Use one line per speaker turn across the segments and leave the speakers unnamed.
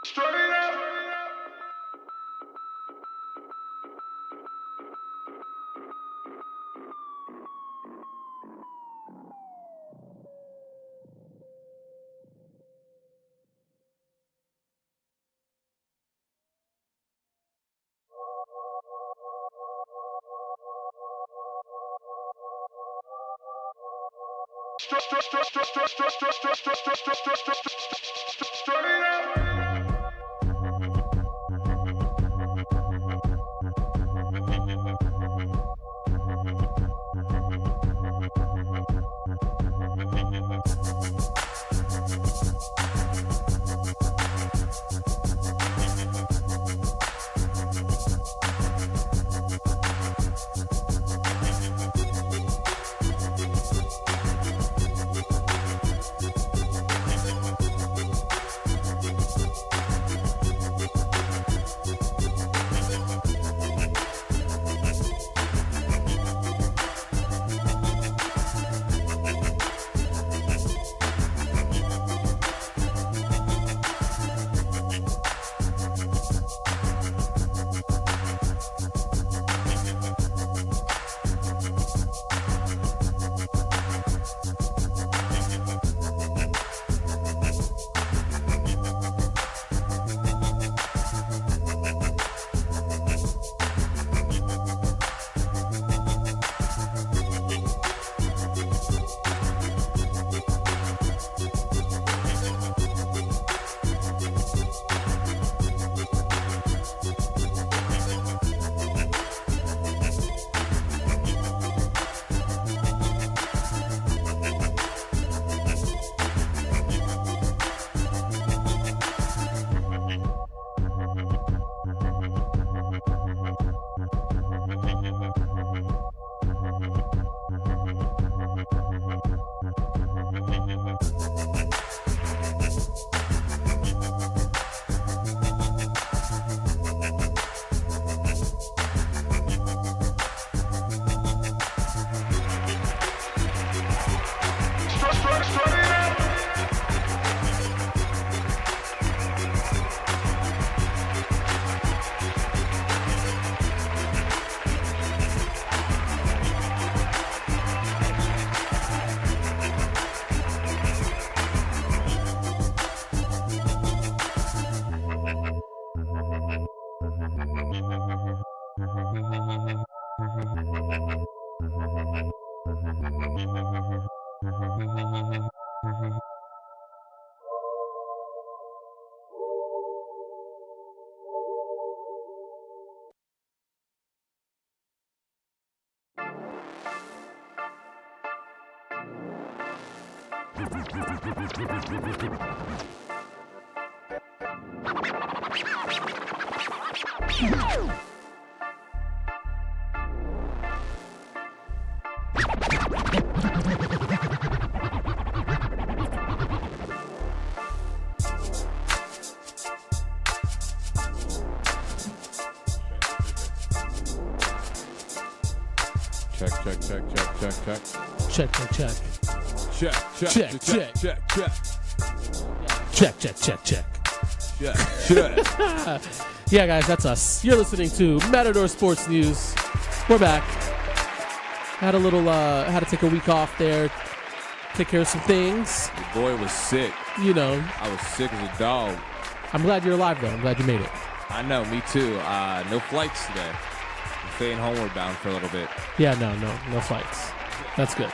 Straight up. Straight up.
Check.
Check. Yeah, guys, that's us. You're listening to Matador Sports News. We're back. Had to take a week off there, take care of some things.
Your boy was sick.
You know.
I was sick as a dog.
I'm glad you're alive, though. I'm glad you made it.
I know, me too. No flights today. I'm staying homeward bound for a little bit.
Yeah, no flights. That's good.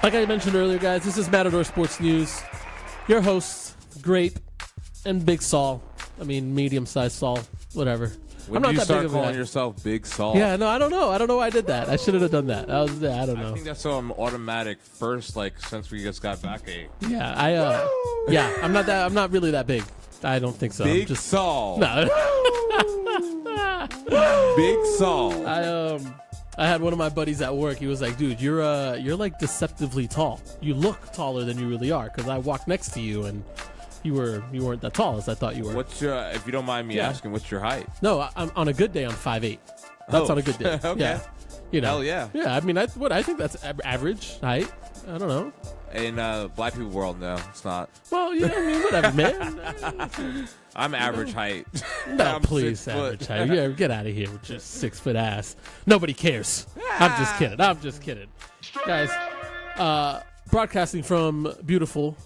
Like I mentioned earlier, guys, this is Matador Sports News. Your hosts, Grape and Big Saul. I mean, medium-sized Saul, whatever.
When did you start calling yourself Big Saul?
Yeah, no, I don't know. I don't know why I did that. I shouldn't have done that. I don't know.
I think that's some automatic first, like, since we just got back.
Yeah, I'm not really that big. I don't think so.
Big Saul.
No.
Big Saul.
I had one of my buddies at work. He was like, "Dude, you're like deceptively tall. You look taller than you really are." Because I walked next to you and you weren't that tall as I thought you were.
What's your, if you don't mind me asking, what's your height?
No, I'm on a good day. I'm 5'8". That's on a good day.
Okay.
Yeah. You know.
Hell yeah.
Yeah. I mean, I think that's average height. I don't know.
In black people world, no, it's not.
Well, yeah, I mean, whatever, man.
I'm average height.
No,
I'm
please,
6 foot.
average height. Yeah, get out of here with your 6 foot ass. Nobody cares. I'm just kidding. Guys, broadcasting from beautiful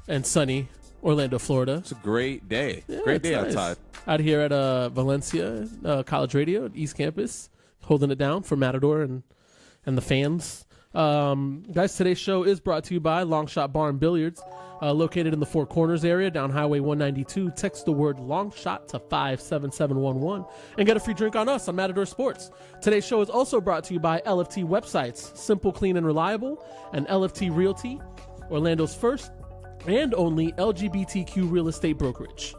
and sunny Orlando, Florida.
It's a great day.
Yeah,
Great day
nice.
outside.
Out here at Valencia College Radio at East Campus, holding it down for Matador and the fans. Guys, today's show is brought to you by Long Shot Bar and Billiards, located in the Four Corners area down Highway 192. Text the word long shot to 57711 and get a free drink on us on Matador Sports. Today's show is also brought to you by LFT Websites, simple, clean, and reliable, and LFT Realty, Orlando's first and only LGBTQ real estate brokerage.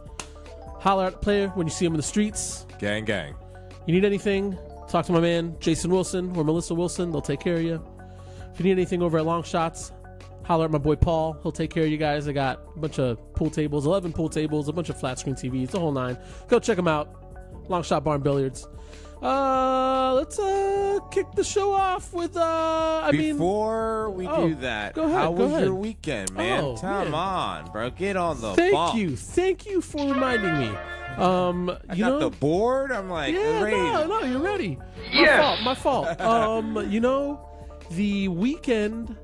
Holler at the player when you see him in the streets.
Gang, gang.
You need anything, talk to my man Jason Wilson or Melissa Wilson. They'll take care of you. If you need anything over at Long Shots, holler at my boy Paul. He'll take care of you guys. I got a bunch of pool tables, 11 pool tables, a bunch of flat screen TVs, the whole nine. Go check them out. Long Shot Bar and Billiards. Let's kick the show off with
Before we do that,
go ahead,
how
go
was
ahead.
your weekend, man?
Oh,
Come
man.
on, bro. Get on the
Thank you for reminding me.
I got the board. I'm like, ready.
No, you're ready. My fault. The weekend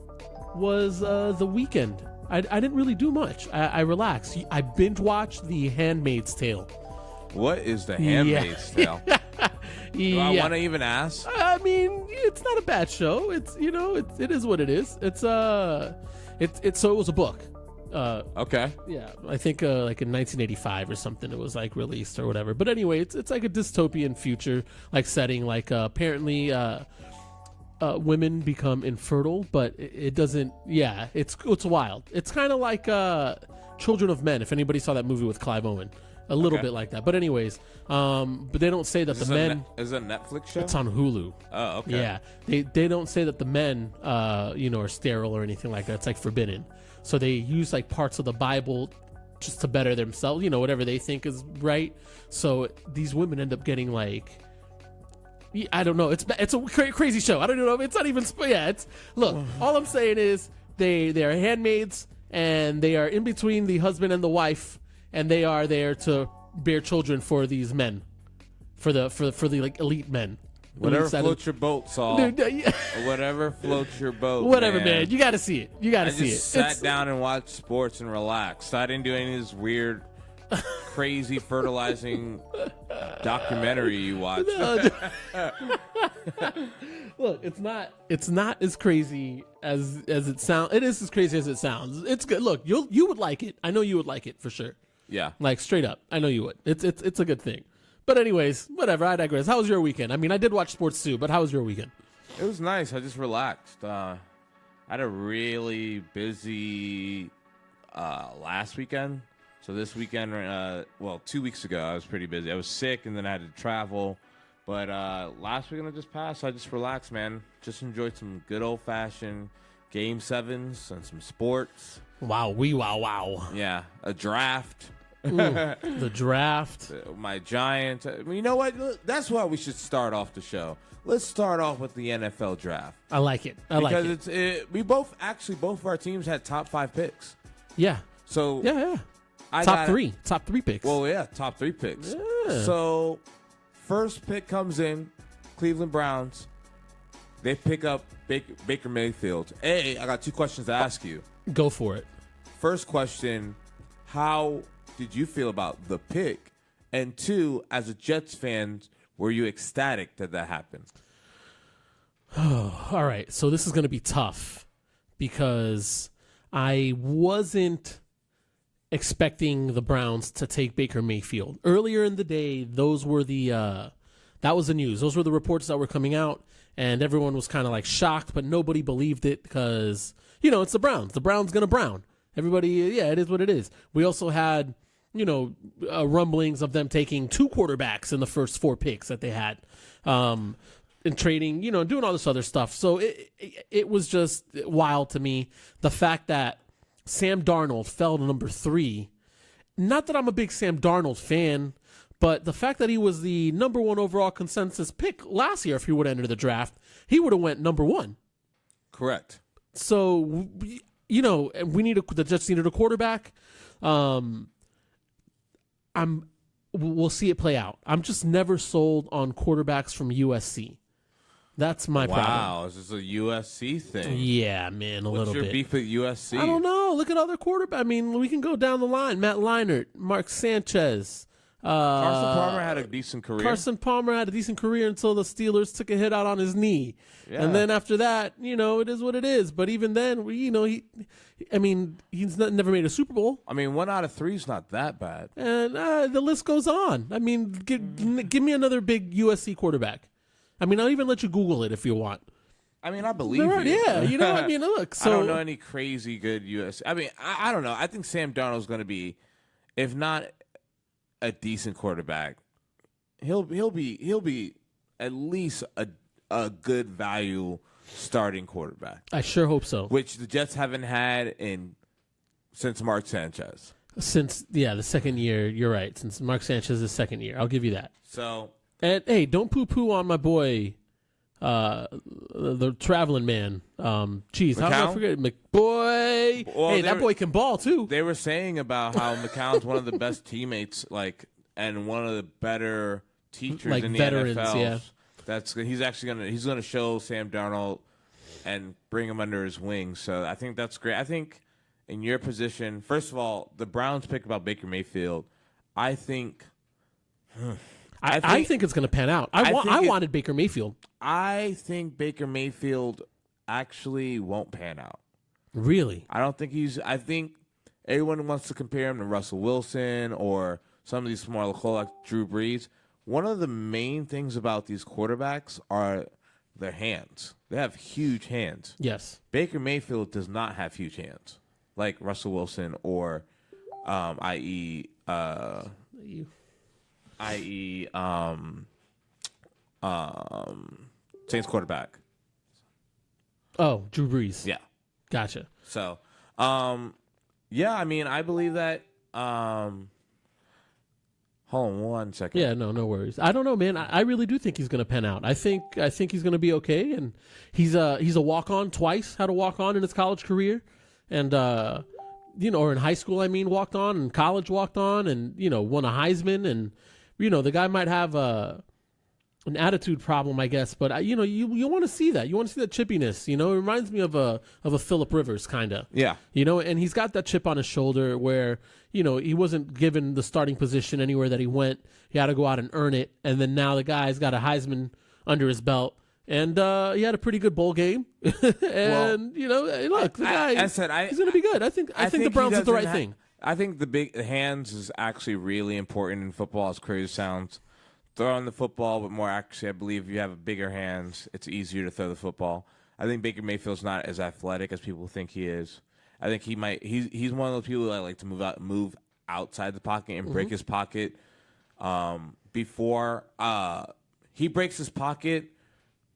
was the weekend. I didn't really do much. I relaxed. I binge watched The Handmaid's Tale.
What is The Handmaid's Tale? Do I want to even ask?
I mean, it's not a bad show. It is what it is. It's so it was a book.
Okay.
Yeah, I think like in 1985 or something it was like released or whatever. But anyway, it's like a dystopian future like setting. Like apparently women become infertile, but it doesn't. Yeah, it's wild. It's kind of like Children of Men. If anybody saw that movie with Clive Owen. A little bit like that. But anyways, but they don't say that the men...
Is it a Netflix show?
It's on Hulu.
Oh, okay.
Yeah. They don't say that the men, are sterile or anything like that. It's like forbidden. So they use like parts of the Bible just to better themselves, whatever they think is right. So these women end up getting like... I don't know. It's a crazy show. I don't know. It's not even... Yeah, look, all I'm saying is they are handmaids and they are in between the husband and the wife. And they are there to bear children for these men, for the like elite men.
Whatever floats your boat, Saul. Whatever floats your boat.
Whatever, man. You got to see it.
I just sat down and watched sports and relaxed. I didn't do any of this weird, crazy fertilizing documentary you watch.
Look, it's not as crazy as it sounds. It is as crazy as it sounds. It's good. Look, you would like it. I know you would like it for sure.
Yeah.
Like straight up. I know you would. It's a good thing. But anyways, whatever. I digress. How was your weekend? I mean, I did watch sports too, but how was your weekend?
It was nice. I just relaxed. I had a really busy last weekend. So this weekend, 2 weeks ago, I was pretty busy. I was sick and then I had to travel. But last weekend I just passed. So I just relaxed, man. Just enjoyed some good old-fashioned Game 7s and some sports.
Wow. Wow.
Yeah. A draft.
The draft.
My Giants. You know what? That's why we should start off the show. Let's start off with the NFL draft.
I like it.
Because we both of our teams had top 5 picks.
Yeah.
So
yeah. Top three picks.
Well, yeah, top 3 picks.
Yeah.
So first pick comes in, Cleveland Browns. They pick up Baker Mayfield. I got 2 questions to ask you.
Go for it.
First question, how did you feel about the pick? And 2, as a Jets fan, were you ecstatic that happened?
Oh, all right. So this is going to be tough because I wasn't expecting the Browns to take Baker Mayfield. Earlier in the day, those were that was the news. Those were the reports that were coming out, and everyone was kind of like shocked, but nobody believed it because, it's the Browns. The Browns going to Brown. Everybody, it is what it is. We also had, rumblings of them taking 2 quarterbacks in the first 4 picks that they had, and trading, doing all this other stuff. So it was just wild to me. The fact that Sam Darnold fell to number 3. Not that I'm a big Sam Darnold fan, but the fact that he was the number 1 overall consensus pick last year, if he would have entered the draft, he would have went number 1.
Correct.
So, we need the Jets needed a quarterback. We'll see it play out. I'm just never sold on quarterbacks from USC. That's my problem.
Wow, is this a USC thing?
Yeah, man, a little bit.
What's your beef with USC?
I don't know. Look at other quarterbacks. I mean, we can go down the line. Matt Leinart, Mark Sanchez.
Carson Palmer had a decent career.
Carson Palmer had a decent career until the Steelers took a hit out on his knee. Yeah. And then after that, it is what it is. But even then, he's never made a Super Bowl.
I mean, 1 out of 3 is not that bad.
And the list goes on. I mean, give me another big USC quarterback. I mean, I'll even let you Google it if you want.
I mean, I believe you.
Yeah, look. So,
I don't know any crazy good USC. I mean, I don't know. I think Sam Darnold's going to be, if not a decent quarterback, he'll be at least a good value starting quarterback.
I sure hope so.
Which the Jets haven't had since Mark Sanchez.
Since the second year, you're right. Since Mark Sanchez's second year, I'll give you that.
So,
and hey, don't poo-poo on my boy, the traveling man. Jeez, how did I forget McBoy? Well, that boy can ball too.
They were saying about how McCown's one of the best teammates, and one of the better teachers in the
veterans,
NFL. Yeah. He's gonna show Sam Darnold and bring him under his wing. So I think that's great. I think in your position, first of all, the Browns pick about Baker Mayfield. I think
it's going to pan out. I wanted Baker Mayfield.
I think Baker Mayfield actually won't pan out.
Really?
I think everyone wants to compare him to Russell Wilson or some of these smaller like Drew Brees. One of the main things about these quarterbacks are their hands. They have huge hands.
Yes.
Baker Mayfield does not have huge hands like Russell Wilson or i.e. Saints quarterback.
Oh, Drew Brees.
Yeah.
Gotcha.
So, I mean, I believe that. Hold on 1 second.
Yeah, no worries. I don't know, man. I really do think he's going to pan out. I think he's going to be okay, and he's a walk-on twice. Had a walk-on in his college career, and or in high school. I mean, walked on, and college walked on, and won a Heisman, and the guy might have an attitude problem, I guess, but you want to see that. You want to see that chippiness. It reminds me of a Phillip Rivers kind of.
Yeah.
And he's got that chip on his shoulder where he wasn't given the starting position anywhere that he went. He had to go out and earn it, and then now the guy's got a Heisman under his belt, and he had a pretty good bowl game. And look, the guy. he's going to be good. I think the Browns did the right thing.
I think the big hands is actually really important in football, as crazy as it sounds. Throwing the football, but more accuracy. I believe if you have bigger hands, it's easier to throw the football. I think Baker Mayfield's not as athletic as people think he is. I think he might. He's one of those people that like to move outside the pocket and break his pocket. Before he breaks his pocket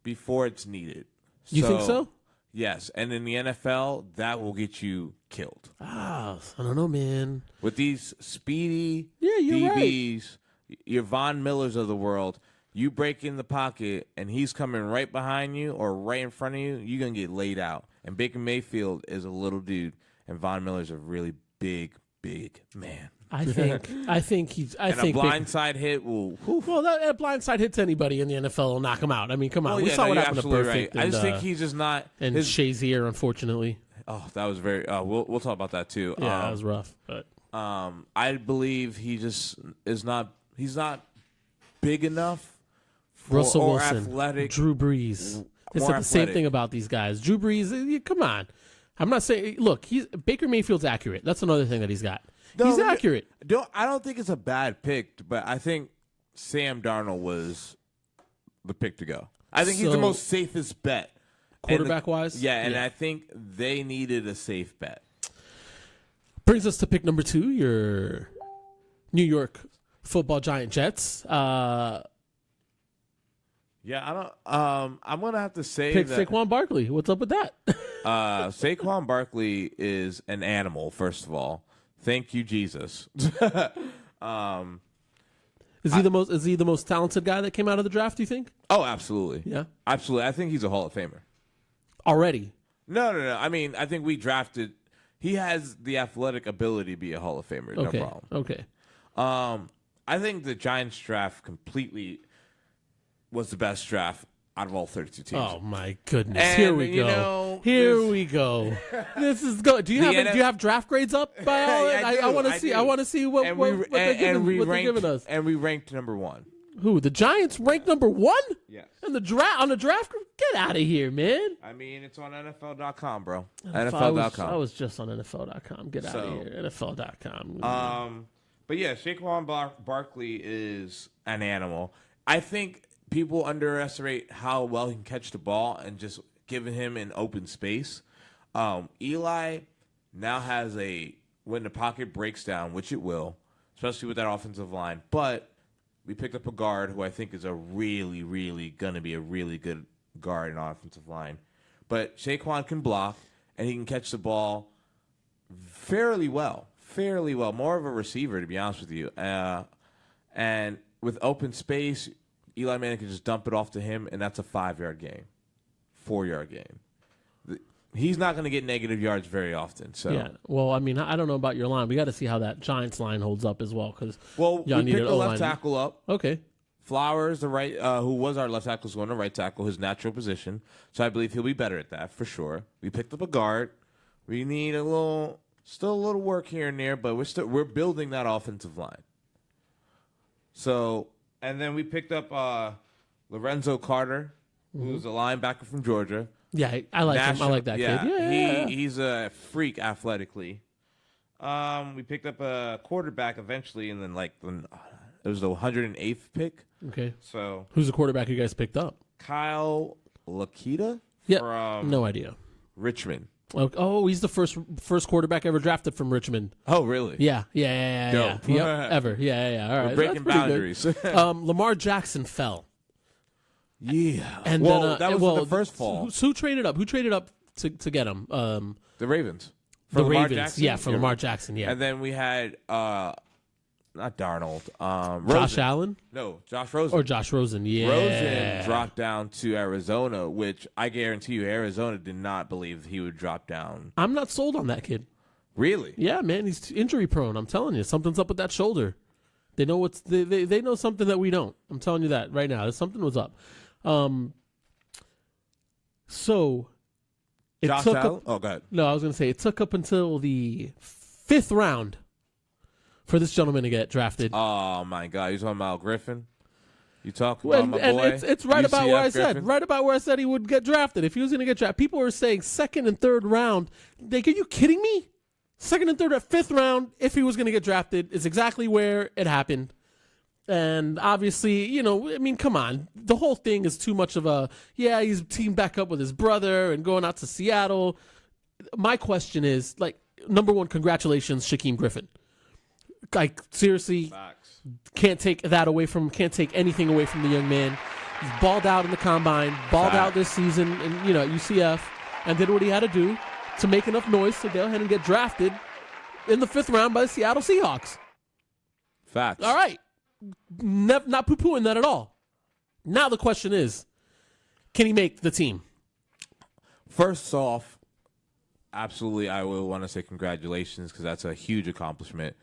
before it's needed.
You think so?
Yes, and in the NFL, that will get you killed.
I don't know, man.
With these speedy
you're
DBs.
Right.
Your Von Millers of the world, you break in the pocket and he's coming right behind you or right in front of you, you're going to get laid out. And Baker Mayfield is a little dude, and Von Miller's a really big man.
I think he's. I think
a blindside hit will. Whew.
Well, that blindside hit to anybody in the NFL will knock him out. I mean, come on. We saw what happened to Perfect.
Right. I just think he's just not.
And Shazier, unfortunately.
Oh, that was very. We'll talk about that too.
Yeah, that was rough. But
I believe he just is not. He's not big enough for
Russell Wilson,
athletic.
Drew Brees. It's the same thing about these guys. Drew Brees, come on. I'm not saying. Look, Baker Mayfield's accurate. That's another thing that he's got. He's accurate.
I don't think it's a bad pick, but I think Sam Darnold was the pick to go. I think he's the most safest bet.
Quarterback-wise?
Yeah, and I think they needed a safe bet.
Brings us to pick number 2, your New York Football Giant Jets.
Yeah, I don't. I'm gonna have to say
pick
that
Saquon Barkley. What's up with that?
Saquon Barkley is an animal. First of all, thank you, Jesus.
Is he the most talented guy that came out of the draft? Do you think?
Oh, absolutely.
Yeah,
absolutely. I think he's a Hall of Famer
already.
No. I mean, I think we drafted. He has the athletic ability to be a Hall of Famer.
Okay.
No problem.
Okay.
I think the Giants draft completely was the best draft out of all 32 teams.
Oh my goodness!
And,
Here we
you
go.
know,
Here we go. This is good. Do you have draft grades up by all? I want to see.
do.
I want to see what they're giving us.
And we ranked number 1.
Who? The Giants ranked number 1?
Yes.
And on the draft? Get out of here, man.
I mean, it's on NFL.com, bro.
NFL.com. I was just on NFL.com. Get out of here. NFL.com.
But yeah, Saquon Barkley is an animal. I think people underestimate how well he can catch the ball and just giving him an open space. Eli now has when the pocket breaks down, which it will, especially with that offensive line. But we picked up a guard who I think is a really, really going to be a really good guard in offensive line. But Saquon can block, and he can catch the ball fairly well. More of a receiver, to be honest with you. And with open space, Eli Manning can just dump it off to him, and that's a 5-yard game, 4-yard game. He's not going to get negative yards very often. So
yeah. Well, I mean, I don't know about your line. We got to see how that Giants line holds up as well.
We picked the left tackle up.
Okay.
Flowers, the right, who was our left tackle, is going to right tackle, his natural position. So I believe he'll be better at that for sure. We picked up a guard. We need still a little work here and there, but we're building that offensive line. So, and then we picked up Lorenzo Carter, who's a linebacker from Georgia.
Yeah, I like him. I like that kid. Yeah.
He's a freak athletically. We picked up a quarterback eventually, and then it was the 108th pick.
Okay.
So
who's the quarterback you guys picked up?
Kyle Lakita.
Yeah.
From
no idea.
Richmond.
Oh, he's the first quarterback ever drafted from Richmond.
Oh, really?
Yeah.
Dope.
Yep, ever. Yeah. All right.
We're breaking boundaries.
Lamar Jackson fell.
Yeah.
And
then, that was the first fall.
Who traded up? Who traded up to get him?
The Ravens.
The Ravens. Jackson? Yeah, for Lamar Jackson. Yeah.
And then we had not Darnold.
Josh Allen?
No, Josh Rosen.
Or Josh Rosen, yeah.
Rosen dropped down to Arizona, which I guarantee you Arizona did not believe he would drop down.
I'm not sold on that kid.
Really?
Yeah, man, he's injury prone. I'm telling you, something's up with that shoulder. They know they know something that we don't. I'm telling you that right now. Something was up. So it
Josh
took
Allen?
up,
go ahead.
No, I was going to say it took up until the 5th round for this gentleman to get drafted.
Oh my God! You talking about Griffin? You talking about my boy?
It's right about where I
Griffin?
said. Right about where I said he would get drafted. If he was going to get drafted, people were saying 2nd and 3rd round. Are you kidding me? 2nd and 3rd, 5th round. If he was going to get drafted, is exactly where it happened. And obviously, I mean, come on. The whole thing is too much of he's teamed back up with his brother and going out to Seattle. My question is, number one, congratulations, Shaquem Griffin. Seriously,
Facts.
can't take anything away from the young man. He's balled out in the combine, balled out this season at UCF, and did what he had to do to make enough noise to go ahead and get drafted in the 5th round by the Seattle Seahawks.
Facts.
All right. Not poo-pooing that at all. Now the question is, can he make the team?
First off, absolutely, I will want to say congratulations because that's a huge accomplishment.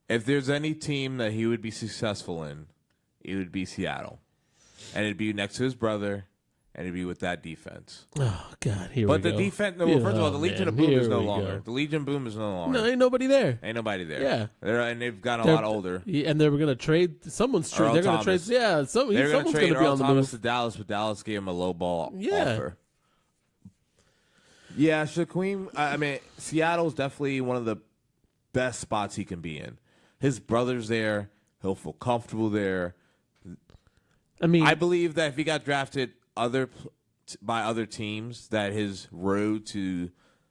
If there's any team that he would be successful in, it would be Seattle. And it'd be next to his brother, and it'd be with that defense.
Oh, God, here we go.
But the defense, first of all, the Legion of Boom is no longer. The Legion Boom is no longer.
No, ain't nobody there.
Ain't nobody there.
Yeah.
And they've gotten a lot older.
And they were going to trade. Someone's trade. They're going to trade. Yeah, someone's going to be on the move.
To Dallas, but Dallas gave him a low ball
Yeah.
offer. Yeah, Shaquem, I mean, Seattle's definitely one of the best spots he can be in. His brother's there. He'll feel comfortable there.
I mean,
I believe that if he got drafted by other teams, that his road to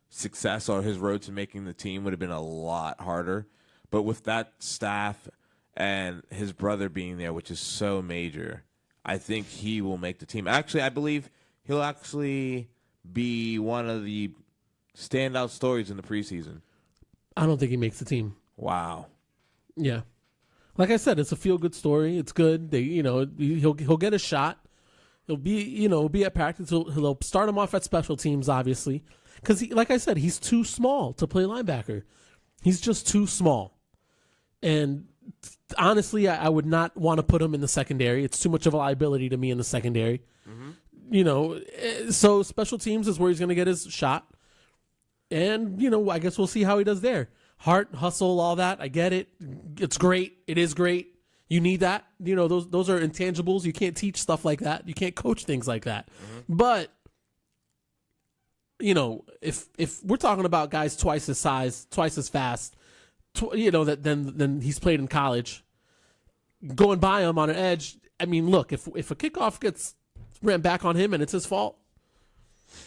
success or his road to making the team would have been a lot harder. But with that staff and his brother being there, which is so major, I think he will make the team. Actually, I believe he'll actually be one of the standout stories in the preseason.
I don't think he makes the team.
Wow.
Yeah. Like I said, it's a feel-good story. It's good. He'll get a shot. He'll be at practice. He'll start him off at special teams, obviously, because like I said, he's too small to play linebacker. He's just too small, and honestly, I would not want to put him in the secondary. It's too much of a liability to me in the secondary. Mm-hmm. So special teams is where he's going to get his shot, and I guess we'll see how he does there. Heart, hustle, all that. I get it. It's great. It is great. You need that. Those are intangibles. You can't teach stuff like that. You can't coach things like that. Mm-hmm. But if we're talking about guys twice his size, twice as fast, then he's played in college, going by him on an edge. I mean, look, if a kickoff gets ran back on him and it's his fault.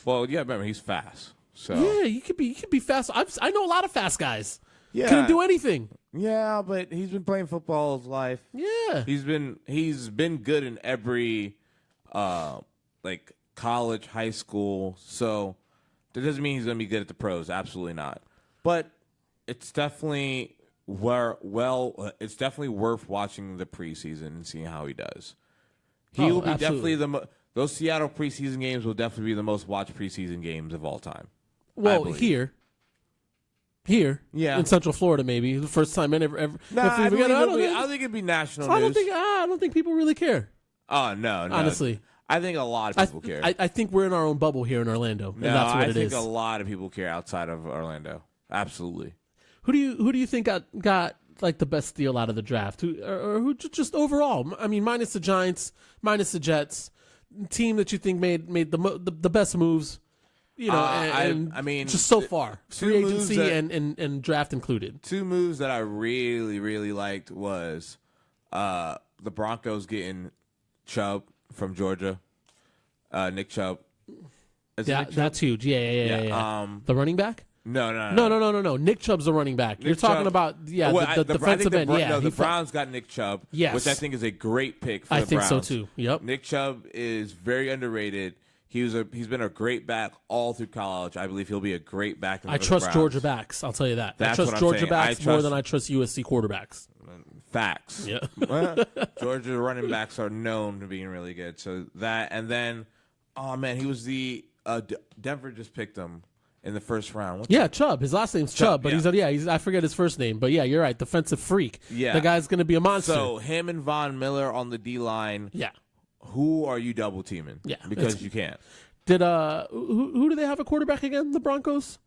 Well, yeah, remember he's fast. So
yeah, he could be fast. I know a lot of fast guys.
Yeah,
couldn't do anything.
Yeah, but he's been playing football his life.
Yeah,
he's been good in every like college, high school. So that doesn't mean he's going to be good at the pros. Absolutely not. But it's definitely it's definitely worth watching the preseason and seeing how he does. He will be
absolutely.
definitely those Seattle preseason games will definitely be the most watched preseason games of all time.
Well, here,
yeah,
in Central Florida, maybe the first time ever.
No, I think it'd be national news.
I don't think people really care.
Oh no,
honestly,
I think a lot of people care.
I think we're in our own bubble here in Orlando, and that's what it is.
I think a lot of people care outside of Orlando. Absolutely.
Who do you think got like the best deal out of the draft? Who just overall? I mean, minus the Giants, minus the Jets, team that you think made the best moves. I mean, just so far, free agency and draft included.
Two moves that I really, really liked was the Broncos getting Chubb from Georgia, Nick Chubb.
That's huge. Yeah. The running back? No. Nick Chubb's a running back. You're talking about the defensive end.
The Browns got Nick Chubb,
yes,
which I think is a great pick for the Browns.
I think so too. Yep.
Nick Chubb is very underrated. He's been a great back all through college. I believe he'll be a great back.
I trust Georgia backs. I'll tell you that. I trust Georgia backs more than I trust USC quarterbacks.
Facts.
Yeah.
Georgia running backs are known for being really good. So that, and then, oh man, he was Denver just picked him in the first round.
Chubb. His last name's Chubb, but he's I forget his first name. But yeah, you're right. Defensive freak.
Yeah.
The guy's going to be a monster.
So him and Von Miller on the D line.
Yeah.
Who are you double teaming?
Yeah,
because you can't.
Did who do they have a quarterback again? The Broncos.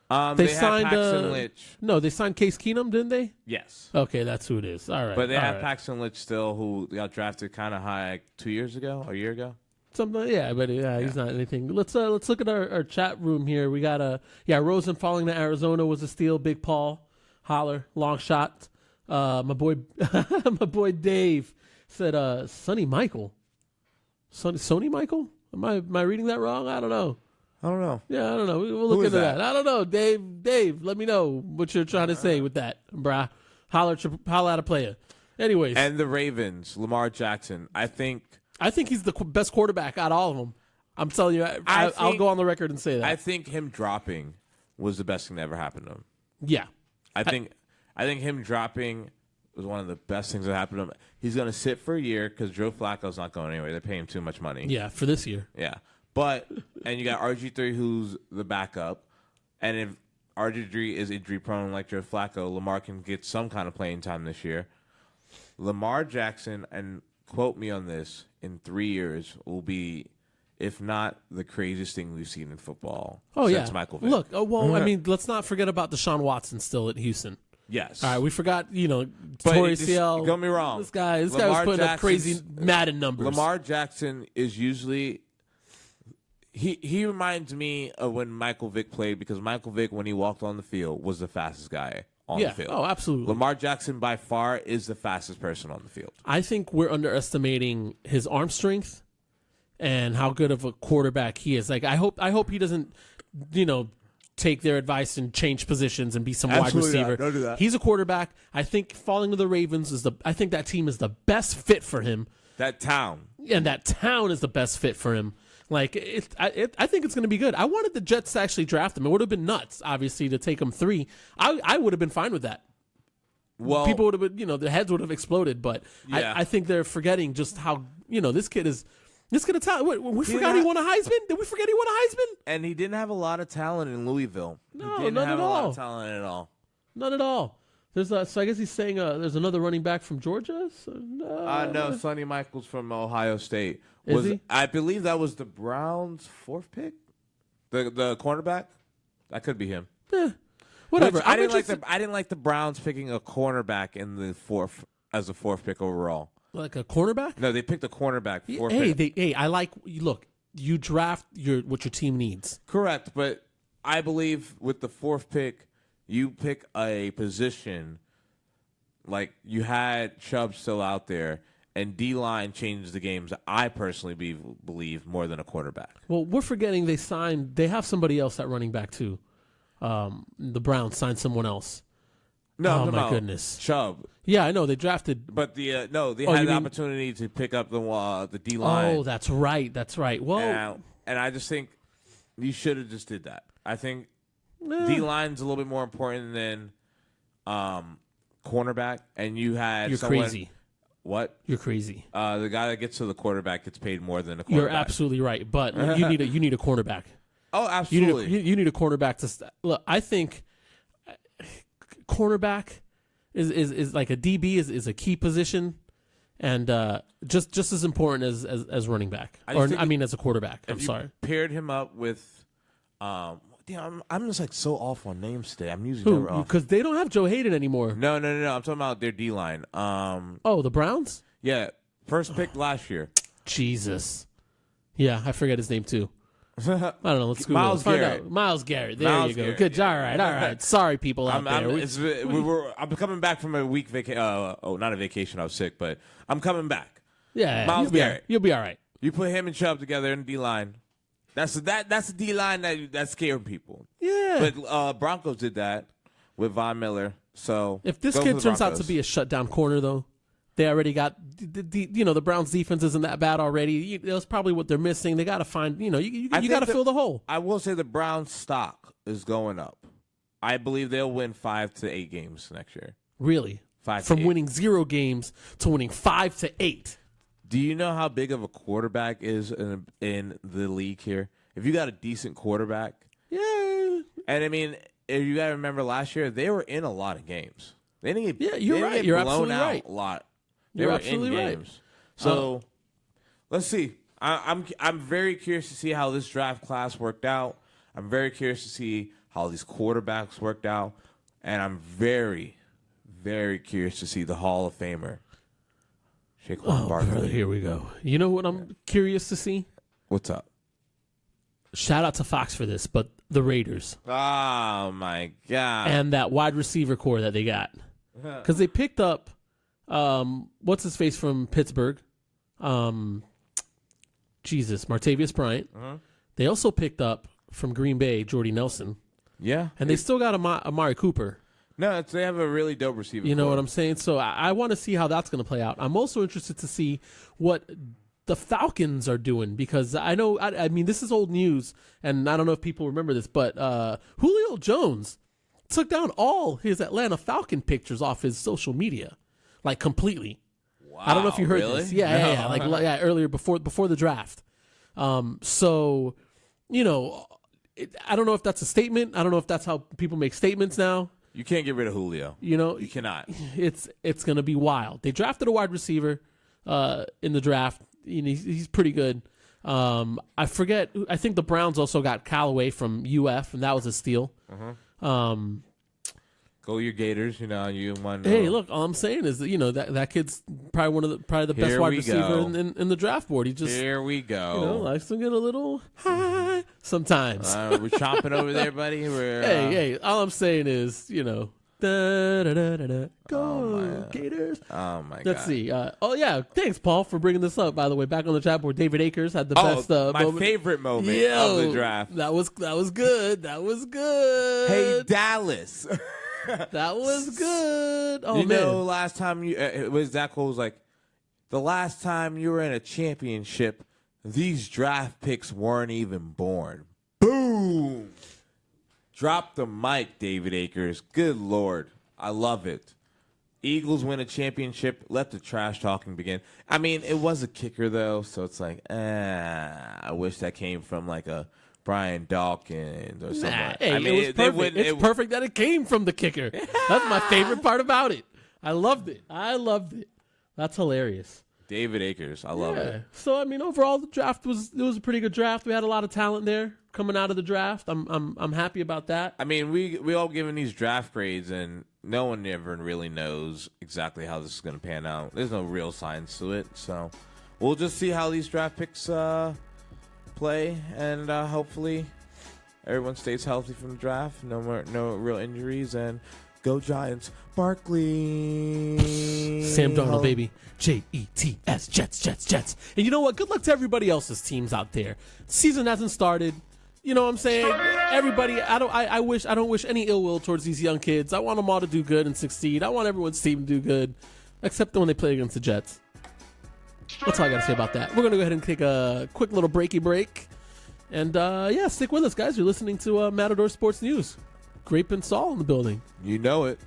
They signed Paxton Lynch.
No, they signed Case Keenum, didn't they?
Yes.
Okay, that's who it is. All right.
But they have Paxton Lynch still, who got drafted kind of high like 2 years ago, a year ago.
Something, he's not anything. Let's look at our chat room here. We got Rosen falling to Arizona was a steal. Big Paul, holler, long shot. My boy Dave said Sonny Michael. Sony Michael? Am I reading that wrong? I don't know. Yeah, I don't know. We'll look into that. I don't know. Dave, let me know what you're trying to say with that, brah. Holler at a player. Anyways.
And the Ravens, Lamar Jackson. I think
he's the best quarterback out of all of them. I'm telling you, I'll go on the record and say that.
I think him dropping was the best thing that ever happened to him.
Yeah.
I think him dropping was one of the best things that happened to him. He's going to sit for a year because Joe Flacco's not going anywhere. They're paying him too much money.
Yeah, for this year.
Yeah. And you got RG3 who's the backup. And if RG3 is injury prone like Joe Flacco, Lamar can get some kind of playing time this year. Lamar Jackson, and quote me on this, in 3 years will be, if not the craziest thing we've seen in football since Michael Vick.
Look, I mean, let's not forget about Deshaun Watson still at Houston.
Yes.
All right, we forgot, Torrey CL.
Don't get me wrong.
This guy was putting up crazy Madden numbers.
Lamar Jackson is usually he reminds me of when Michael Vick played, because Michael Vick, when he walked on the field, was the fastest guy on the field.
Oh, absolutely.
Lamar Jackson by far is the fastest person on the field.
I think we're underestimating his arm strength and how good of a quarterback he is. Like I hope he doesn't, take their advice and change positions and be some wide receiver.
Don't do that.
He's a quarterback. I think falling to the Ravens I think that team is the best fit for him.
That town.
And that town is the best fit for him. Like I think it's going to be good. I wanted the Jets to actually draft him. It would have been nuts, obviously, to take him 3. I would have been fine with that.
Well,
people would have been, their heads would have exploded. But I think they're forgetting just how this kid is. Let's get a talent. We forgot he won a Heisman? Did we forget he won a Heisman?
And he didn't have a lot of talent in Louisville.
No,
he didn't
none
have
at
a lot
all.
of talent at all.
None at all. So I guess he's saying there's another running back from Georgia?
No, Sonny Michaels from Ohio State.
Is he?
I believe that was the Browns' 4th pick? The cornerback? That could be him.
Whatever.
I didn't like the Browns picking a cornerback in the 4th as a 4th pick overall.
Like a cornerback?
No, they picked a cornerback.
I like. Look, you draft what your team needs.
Correct, but I believe with the 4th pick, you pick a position like you had Chubb still out there, and D-line changes the games. I personally believe more than a quarterback.
Well, we're forgetting they have somebody else at running back too. The Browns signed someone else.
No,
oh my goodness,
Chubb.
Yeah, I know they drafted,
but they had the opportunity to pick up the D line.
Oh, that's right. Well,
and I just think you should have just did that. I think D line's a little bit more important than cornerback, and you had
crazy.
What?
You're crazy.
The guy that gets to the quarterback gets paid more than a quarterback.
You're absolutely right, but you need a cornerback.
Oh, absolutely.
You need a cornerback to look. I think cornerback is like a DB is a key position, and just as important as running back, as a quarterback. I'm sorry.
Paired him up with, I'm just like so off on names today. I'm usually never off
because they don't have Joe Hayden anymore.
No. I'm talking about their D line.
The Browns.
Yeah, first pick last year.
Jesus. Yeah, I forget his name too. I don't know. Let's Google
Myles Garrett.
Myles Garrett. There you go.
Garrett.
Good job. All right. Sorry, people out there.
I'm coming back from a week vacation. Not a vacation. I was sick, but I'm coming back.
Yeah,
Myles Garrett.
You'll be all right.
You put him and Chubb together in the D line. That's the D line that's scaring people.
Yeah.
But Broncos did that with Von Miller. So
if this kid turns out to be a shutdown corner, though. They already got the Browns' defense isn't that bad already. That's probably what they're missing. They got to find you got to fill the hole.
I will say the Browns' stock is going up. I believe they'll win 5 to 8 games next year.
Really,
5
from winning 0 games to winning 5 to 8.
Do you know how big of a quarterback is in the league here? If you got a decent quarterback,
yeah.
And I mean, if you got to remember last year, they were in a lot of games. They didn't get
you're right. You're
blown
absolutely
out
right.
a lot. They
You're
were
absolutely
in
right.
games. So let's see. I'm very curious to see how this draft class worked out. I'm very curious to see how these quarterbacks worked out, and I'm very, very curious to see the Hall of Famer, Saquon Barkley.
Here we go. You know what I'm curious to see?
What's up?
Shout out to Fox for this, but the Raiders.
Oh my God!
And that wide receiver core that they got, because they picked up. What's his face from Pittsburgh? Martavius Bryant. They also picked up from Green Bay Jordy Nelson.
Yeah,
and they still got Amari Cooper.
No, they have a really dope receiver.
You know what I'm saying? So I want to see how that's going to play out. I'm also interested to see what the Falcons are doing because I know. I mean, this is old news, and I don't know if people remember this, but Julio Jones took down all his Atlanta Falcon pictures off his social media. Like completely.
Wow,
I don't know if you heard
really?
this. Yeah. Like earlier before the draft. So, I don't know if that's a statement. I don't know if that's how people make statements now.
You can't get rid of Julio.
You
cannot.
It's going to be wild. They drafted a wide receiver in the draft. He's pretty good. I forget. I think the Browns also got Callaway from UF, and that was a steal.
Go your Gators, you won.
Hey, look, all I'm saying is that that kid's probably the best wide receiver in the draft board. He just
here we go.
Likes to get a little high sometimes.
We're chomping over there, buddy.
Hey, all I'm saying is go Gators.
Oh my God.
Let's see. Thanks, Paul, for bringing this up. By the way, back on the chat board, David Akers had the best.
My
moment.
favorite moment of the draft.
That was good. That was good.
Hey, Dallas.
That was good. Oh,
man. Last time Zach Cole was like, the last time you were in a championship, these draft picks weren't even born. Boom. Drop the mic, David Akers. Good Lord. I love it. Eagles win a championship. Let the trash talking begin. I mean, it was a kicker though, so it's like, I wish that came from like a Brian Dawkins or something.
Hey,
I mean,
it was perfect. It's perfect that it came from the kicker. That's my favorite part about it. I loved it. That's hilarious.
David Akers, I love it.
So I mean, overall, the draft was a pretty good draft. We had a lot of talent there coming out of the draft. I'm happy about that.
I mean, we all given these draft grades, and no one ever really knows exactly how this is going to pan out. There's no real science to it, so we'll just see how these draft picks play, and hopefully everyone stays healthy from the draft. No real injuries, and go Giants. Barkley.
Sam Darnold, baby. Jets, Jets. And you know what? Good luck to everybody else's teams out there. Season hasn't started. You know what I'm saying? Everybody, I don't wish any ill will towards these young kids. I want them all to do good and succeed. I want everyone's team to do good, except when they play against the Jets. That's all I got to say about that. We're going to go ahead and take a quick little break. And, stick with us, guys. You're listening to Matador Sports News. Grape and Saul in the building.
You know it.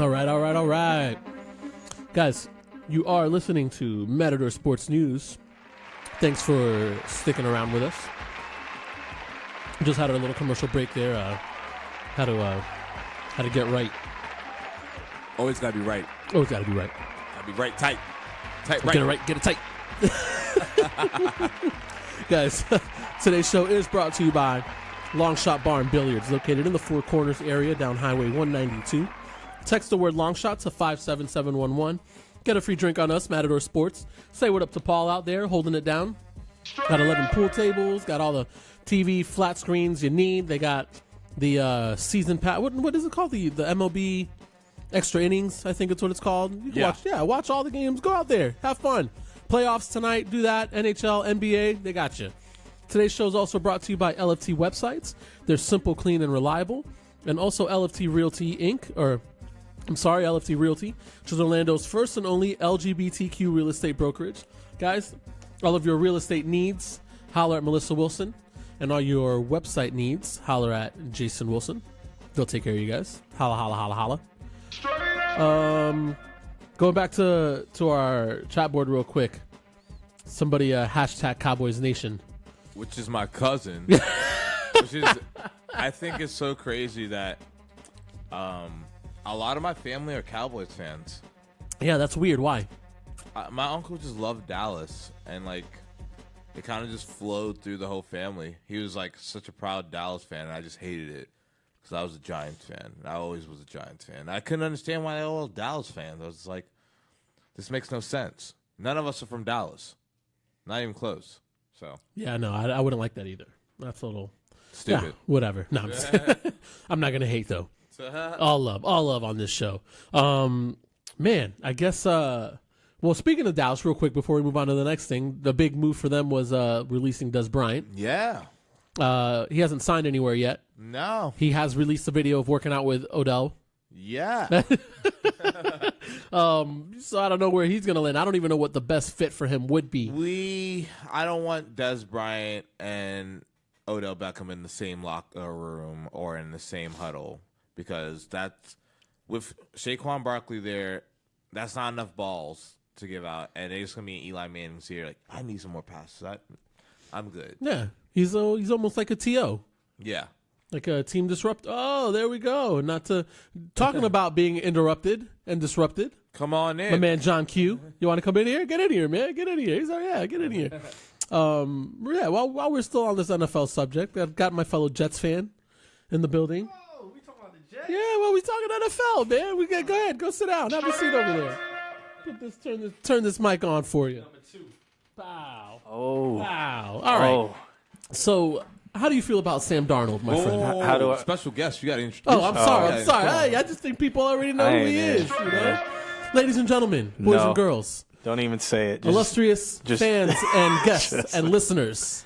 All right. Guys, you are listening to Matador Sports News. Thanks for sticking around with us. Just had a little commercial break there. How to get right.
Always gotta be right.
Always gotta be right.
Gotta be right, tight, right.
Get it right. Get it tight. Guys, today's show is brought to you by Long Shot Bar and Billiards, located in the Four Corners area down Highway 192. Text the word Long Shot to 57711. Get a free drink on us, Matador Sports. Say what up to Paul out there, holding it down. Got 11 pool tables, got all the TV flat screens you need. They got the season pass. What is it called? The MLB Extra Innings, I think it's what it's called. You can watch all the games. Go out there, have fun. Playoffs tonight, do that. NHL, NBA, they got you. Today's show is also brought to you by LFT Websites. They're simple, clean, and reliable. And also LFT Realty LFT Realty, which is Orlando's first and only LGBTQ real estate brokerage. Guys, all of your real estate needs, holler at Melissa Wilson. And all your website needs, holler at Jason Wilson. They'll take care of you guys. Holla, holla, holla, holla. Going back to our chat board real quick. Somebody hashtag Cowboys Nation.
Which is my cousin. I think it's so crazy that a lot of my family are Cowboys fans.
Yeah, that's weird. Why?
My uncle just loved Dallas, and like it kind of just flowed through the whole family. He was like such a proud Dallas fan, and I just hated it because I was a Giants fan. I always was a Giants fan. I couldn't understand why they were all Dallas fans. I was like, this makes no sense. None of us are from Dallas, not even close. So
yeah, no, I wouldn't like that either. That's a little
stupid.
Yeah, whatever. No, I'm not gonna hate though. All love on this show. Man, I guess. Well, speaking of Dallas, real quick before we move on to the next thing, the big move for them was releasing Des Bryant.
Yeah.
He hasn't signed anywhere yet.
No.
He has released a video of working out with Odell.
Yeah.
So I don't know where he's going to land. I don't even know what the best fit for him would be.
I don't want Des Bryant and Odell Beckham in the same locker room or in the same huddle because that's with Saquon Barkley there. That's not enough balls to give out, and it's gonna be Eli Manning's here. Like I need some more passes. I'm good.
Yeah, he's almost like a TO.
Yeah.
Like a team disrupt. Oh, there we go. Not to talking about being interrupted and disrupted.
Come on in,
my man John Q. You want to come in here? Get in here, man. Get in here. He's like, yeah, get in here. Yeah. Well, while we're still on this NFL subject, I've got my fellow Jets fan in the building.
Oh, we talking about the Jets?
Yeah. Well, we talking NFL, man. Go ahead, go sit down. Have a seat over there. Turn this mic on for you.
Number 2.
Bow.
Oh.
Wow. All right. So, how do you feel about Sam Darnold, my friend?
How do I? Special guest, you got to introduce.
Oh, I'm sorry. Hey, I just think people already know who he is. You know? Ladies and gentlemen, boys and girls.
Don't even say it.
Illustrious fans and guests and listeners,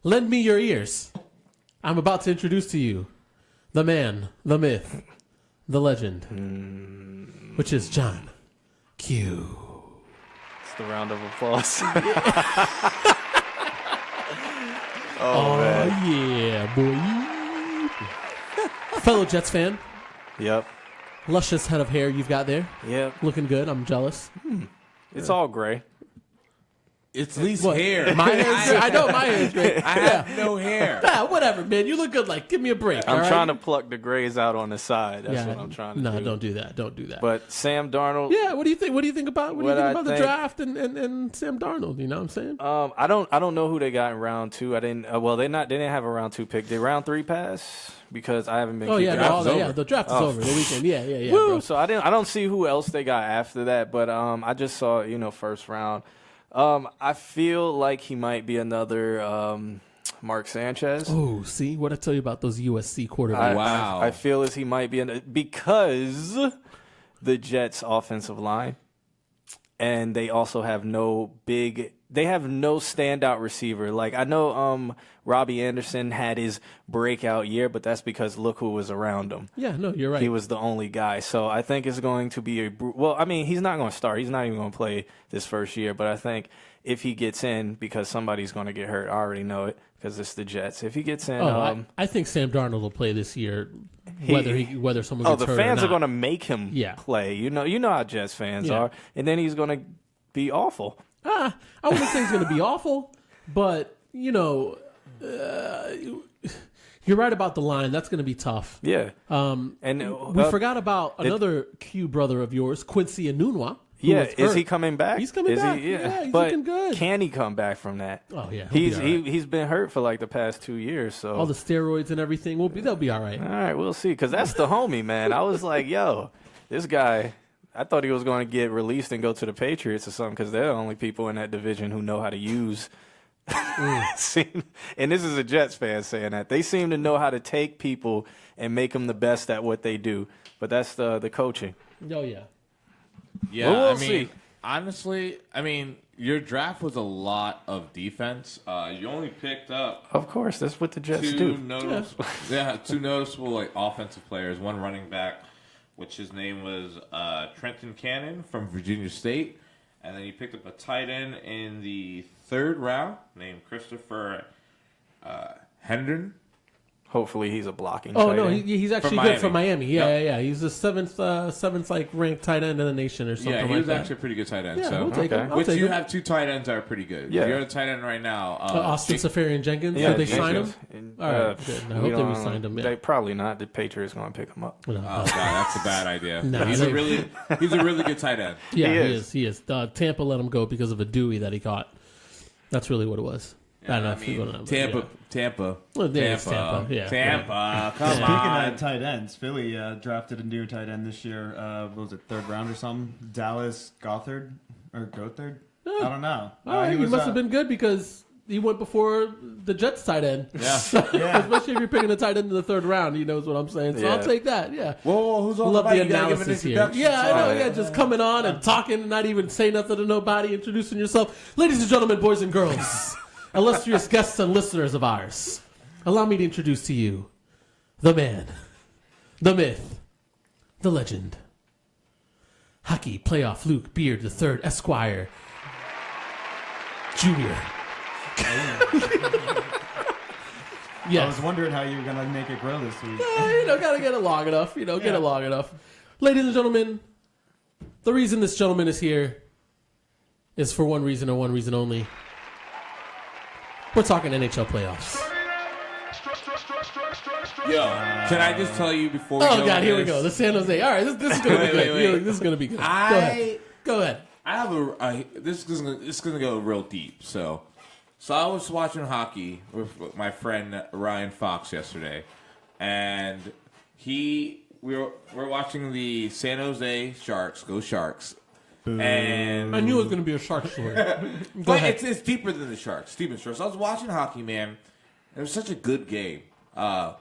lend me your ears. I'm about to introduce to you the man, the myth, the legend, which is John Q.
It's the round of applause.
Oh, man. Yeah, boy. Fellow Jets fan.
Yep.
Luscious head of hair you've got there.
Yep.
Looking good. I'm jealous.
It's all gray.
It's at least hair.
My hair. I know my hair is great.
I have no hair.
Yeah, whatever, man. You look good. Like, give me a break.
I'm trying to pluck the grays out on the side. That's what I'm trying to do.
No, don't do that. Don't do that.
But Sam Darnold.
Yeah, what do you think? What do you think about the draft and Sam Darnold? You know what I'm saying?
I don't know who they got in round 2. I didn't. They didn't have a round 2 pick. Did round 3 pass? Because I haven't been.
Oh yeah, the draft is over. The weekend. Yeah.
Woo!
Bro.
So I don't see who else they got after that. But I just saw first round. I feel like he might be another Mark Sanchez.
Oh, see what I tell you about those USC quarterbacks.
Wow.
I feel as he might be because the Jets' offensive line, and they also have no standout receiver. Like I know Robbie Anderson had his breakout year, but that's because look who was around him.
Yeah, no, you're right.
He was the only guy. So I think it's going to be he's not going to start. He's not even going to play this first year, but I think if he gets in, because somebody's going to get hurt, I already know it because it's the Jets. If he gets in,
I think Sam Darnold will play this year whether someone gets
the
hurt
fans
or
are going to make him play. You know how Jets fans are, and then he's going to be awful.
I wouldn't say he's going to be awful, but you're right about the line. That's going to be tough.
Yeah.
And we forgot about another Q brother of yours, Quincy Enunwa.
Yeah, is he coming back?
He's coming back. Yeah, he's looking good.
Can he come back from that?
Oh yeah,
he's been hurt for like the past 2 years. So
all the steroids and everything they'll be all right.
All right, we'll see. Because that's the homie, man. I was like, yo, this guy. I thought he was going to get released and go to the Patriots or something because they're the only people in that division who know how to use. And this is a Jets fan saying that. They seem to know how to take people and make them the best at what they do. But that's the coaching.
Oh, yeah.
Yeah,
we'll
I mean,
see.
honestly, your draft was a lot of defense. You only picked up...
Of course, that's what the Jets do.
Two noticeable like offensive players, one running back, which his name was Trenton Cannon from Virginia State. And then you picked up a tight end in the 3rd round named Christopher Hendon.
Hopefully he's a blocking
Oh,
tight
no,
end.
he's actually good from Miami. Yeah. He's the seventh like ranked tight end in the nation or something like that.
Yeah, he was actually a pretty good tight end.
Yeah,
so.
we'll take him.
Which you have 2 tight ends that are pretty good.
Yeah.
You're a tight end right now.
Austin Safarian-Jenkins.
Yeah,
Did they sign him? All right, good. I hope they re-signed him. Yeah.
They probably not. The Patriots going to pick him up.
Oh, God, that's a bad idea.
No,
he's a really good tight end.
Yeah, he is. Tampa let him go because of a Dewey that he caught. That's really what it was.
Yeah, Tampa.
Well, it's Tampa. Yeah.
Tampa. Come
Speaking
on.
of tight ends, Philly drafted a new tight end this year. What was it, 3rd round or something? Dallas Gothard? Or Gothard? I don't know.
He must have been good because he went before the Jets tight end.
Yeah.
Especially if you're picking a tight end in the 3rd round. He knows what I'm saying. So I'll take that. Yeah.
Whoa, who's on
Love
the
the analysis here. Yeah, I know. Yeah, just coming on and talking and not even saying nothing to nobody, introducing yourself. Ladies and gentlemen, boys and girls. Illustrious guests and listeners of ours, allow me to introduce to you the man, the myth, the legend, hockey playoff Luke Beard III, Esquire, Junior.
Yes. I was wondering how you were going to make it grow this week.
Gotta get it long enough. Get it long enough. Ladies and gentlemen, the reason this gentleman is here is for one reason and one reason only. We're talking NHL playoffs.
Yo, can I just tell you before we
Oh, God, here we go. The San Jose. All right, this is going to be good.
Wait.
This is going to be good. Go ahead.
I have this is gonna go real deep. So I was watching hockey with my friend Ryan Fox yesterday, and we're watching the San Jose Sharks. Go Sharks! And
I knew it was going to be a shark story.
But it's deeper than the Sharks. Deeper than the Sharks. I was watching hockey, man. It was such a good game.
All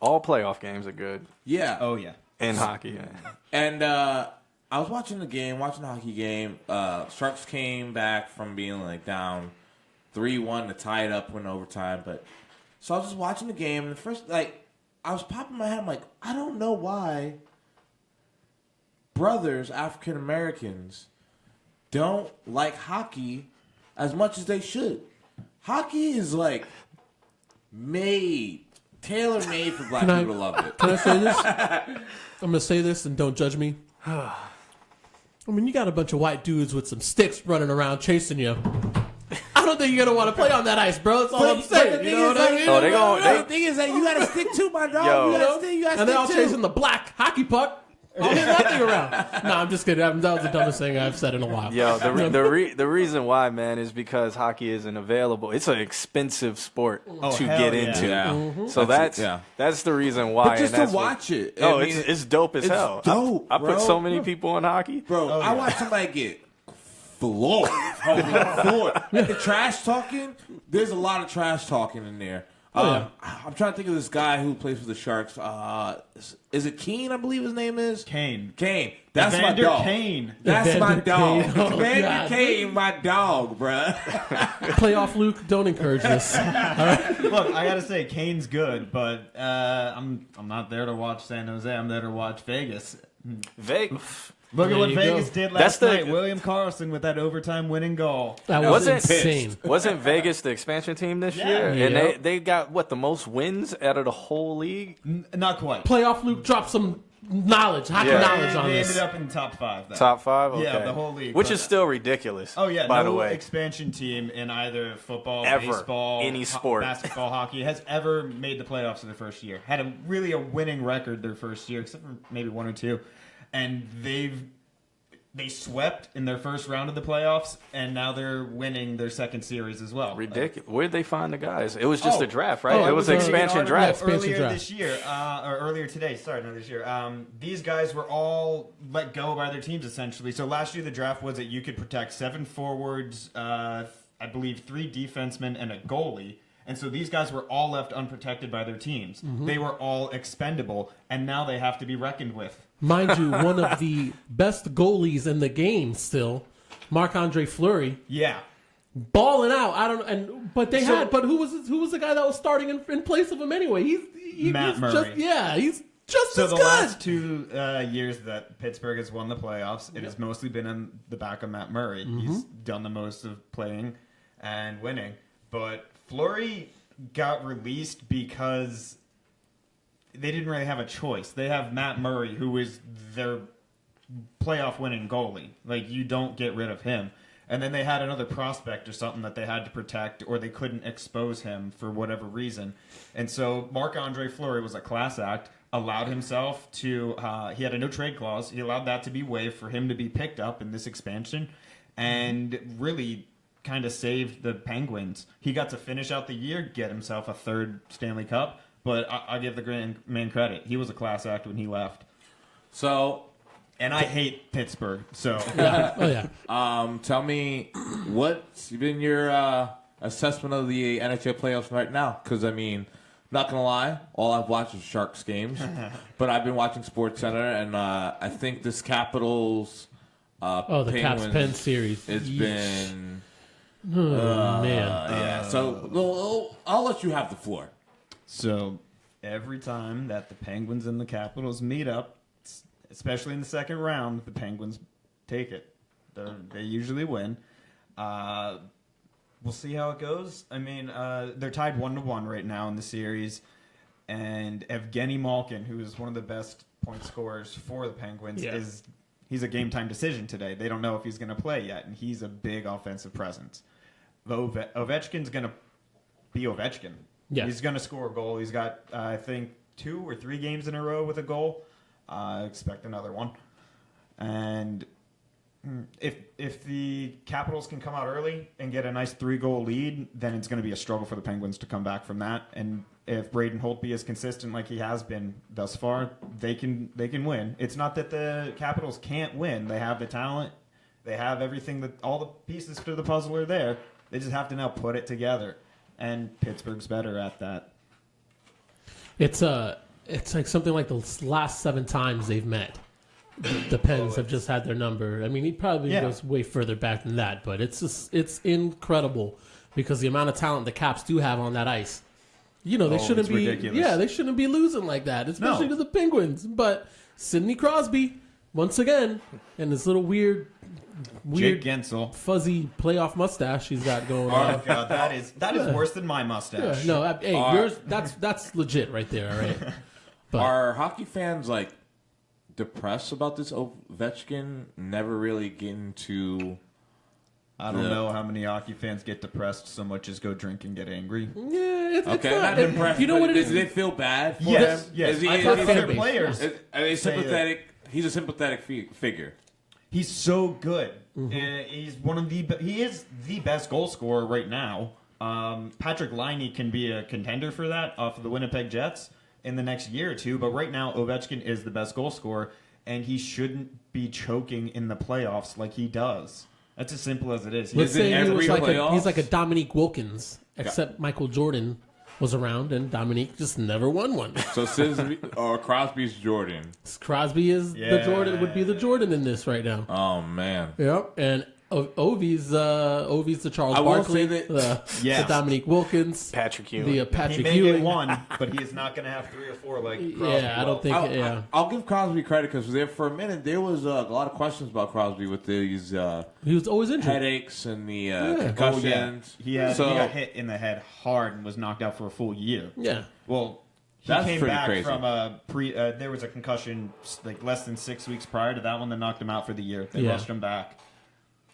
playoff games are good.
Yeah.
Oh, yeah.
In hockey. Yeah.
And I was watching the hockey game. Sharks came back from being like down 3-1 to tie it up, went overtime. So I was just watching the game, and the first, I was popping my head. I'm like, I don't know why brothers, African Americans, don't like hockey as much as they should. Hockey is tailor-made for black people to love it.
Can I say this? I'm going to say this and don't judge me. I mean, you got a bunch of white dudes with some sticks running around chasing you. I don't think you're going to want to play on that ice, bro. That's all I'm saying. You know what I mean?
The thing is that you got to stick to my dog.
Yo.
And they're all chasing the black hockey puck. I'll hit that thing around. No, I'm just kidding. That was the dumbest thing I've said in a while.
Yo, the reason why, man, is because hockey isn't available. It's an expensive sport to get into.
Yeah.
Mm-hmm.
So that's the reason why.
But just to watch it.
It's dope as hell.
Dope,
I put so many people on hockey.
Bro, I watched somebody get floored. The trash talking, there's a lot of trash talking in there. I'm trying to think of this guy who plays for the Sharks. Is it Keane, I believe his name is?
Kane.
That's
Evander
my dog.
Kane.
That's my dog.
Oh,
Evander Kane, my dog, bruh.
Playoff Luke, don't encourage this. All right?
Look, I gotta say, Kane's good, but I'm not there to watch San Jose. I'm there to watch Vegas.
Vegas.
Look at
There
what
you
Vegas
go.
did
That's
last
the-
night. William Carlson with that overtime winning goal.
That was
Wasn't
insane.
Wasn't Vegas the expansion team this
Yeah.
year? And
Yep.
they got what, the most wins out of the whole league?
Not quite.
Playoff Luke dropped some knowledge, hockey
Yeah.
knowledge on
They
this.
ended up in top 5. Though.
Top 5? Okay.
Yeah, the whole league.
Which
But-
is still ridiculous.
Oh yeah,
by
no
the way.
expansion team in either football,
Ever.
baseball,
Any sport.
basketball, hockey has ever made the playoffs in their first year. Had a winning record their first year, except for maybe 1 or 2, and they swept in their first round of the playoffs, and now they're winning their second series as well.
Ridiculous. Where'd they find the guys? It was just a draft, right?
Oh,
it was
it
an
was
expansion
An
draft.
Expansion
article earlier
draft.
this year, or earlier today. Sorry, not this year. These guys were all let go by their teams essentially. So last year the draft was that you could protect 7 forwards, I believe 3 defensemen, and a goalie. And so these guys were all left unprotected by their teams. They were all expendable, and now they have to be reckoned with.
Mind you, one of the best goalies in the game still, Marc-Andre Fleury,
Yeah.
balling out. I don't but they
So-
had who was the guy that was starting in place of him anyway?
Matt
he's
Murray.
he's just
So
as
the
good.
last 2 years that Pittsburgh has won the playoffs, it has mostly been on the back of Matt Murray. He's done the most of playing and winning. But Fleury got released because they didn't really have a choice. They have Matt Murray, who is their playoff winning goalie. Like, you don't get rid of him. And then they had another prospect or something that they had to protect, or they couldn't expose him for whatever reason. And so Marc-Andre Fleury was a class act, allowed himself to, he had a no trade clause. He allowed that to be waived for him to be picked up in this expansion, and really kind of saved the Penguins. He got to finish out the year, get himself a 3rd Stanley Cup, but I'll give the grand man credit. He was a class act when he left.
So,
And I hate Pittsburgh, so...
Oh yeah.
tell me what's been your assessment of the NHL playoffs right now? Because, I mean, not going to lie, all I've watched is Sharks games. But I've been watching SportsCenter, and I think this Capitals
Oh, the Caps
Penguins,
Pen series.
it's
Yeesh.
been...
Man.
yeah, so well, I'll let you have the floor.
So every time that the Penguins and the Capitals meet up, especially in the second round, the Penguins take it. They usually win. We'll see how it goes. I mean, they're tied 1-1 right now in the series, and Evgeny Malkin, who is one of the best point scorers for the Penguins, he's a game time decision today. They don't know if he's going to play yet, and he's a big offensive presence. Ovechkin's going to be Ovechkin.
Yeah.
He's going to score a goal. He's got, I think, 2 or 3 games in a row with a goal. I expect another one. And if the Capitals can come out early and get a nice 3-goal lead, then it's going to be a struggle for the Penguins to come back from that. And if Braden Holtby is consistent like he has been thus far, they can win. It's not that the Capitals can't win. They have the talent. They have everything, that all the pieces to the puzzle are there. They just have to now put it together. And Pittsburgh's better at that.
It's like something like the last 7 times they've met. The Pens have just had their number. I mean, he probably goes way further back than that, but it's incredible because the amount of talent the Caps do have on that ice. You know, they shouldn't
it's
be.
ridiculous.
Yeah, they shouldn't be losing like that, especially to the Penguins. But Sidney Crosby, once again, and this little weird
Jake Gensel.
fuzzy playoff mustache he's got going on.
Oh god, that is worse than my
Yeah,
mustache.
no, hey, yours that's legit right there. All right. But-
Are hockey fans like depressed about this Ovechkin never really getting to?
I don't know how many hockey fans get depressed so much as go drink and get angry.
Yeah, it's
Okay,
not.
not depressed.
You know what it is?
Do they feel bad? For
Yes,
him?
yes.
Is he,
I've
is
heard
he-
fan
other
base.
players.
Are they
say that-
sympathetic? He's a sympathetic figure.
He's so good.
Mm-hmm.
He's he is the best goal scorer right now. Patrick Laine can be a contender for that off of the Winnipeg Jets in the next year or two. But right now, Ovechkin is the best goal scorer, and he shouldn't be choking in the playoffs like he does. That's as simple as it is.
Let's
Is it
say he
every
was
playoffs?
he's like a Dominique Wilkins, except Michael Jordan was around and Dominique just never won one.
So Crosby's Jordan.
Crosby is the Jordan, would be the Jordan in this right now.
Oh man.
Yep. And Ovi's the Charles
I will
Barkley,
say that-
the Dominique Wilkins,
Patrick Ewing.
the
He
Patrick
may get
Ewing.
one, but he is not going to have 3 or 4 like Crosby.
Yeah, I don't think.
I'll give Crosby credit because there for a minute there was a lot of questions about Crosby with these
He was always injured.
headaches and the
Oh, yeah.
concussions.
He got hit in the head hard and was knocked out for a full year.
Yeah.
Well, he
That's
came
pretty
back
crazy.
from there was a concussion like less than 6 weeks prior to that one that knocked him out for the year. They
Yeah.
rushed him back,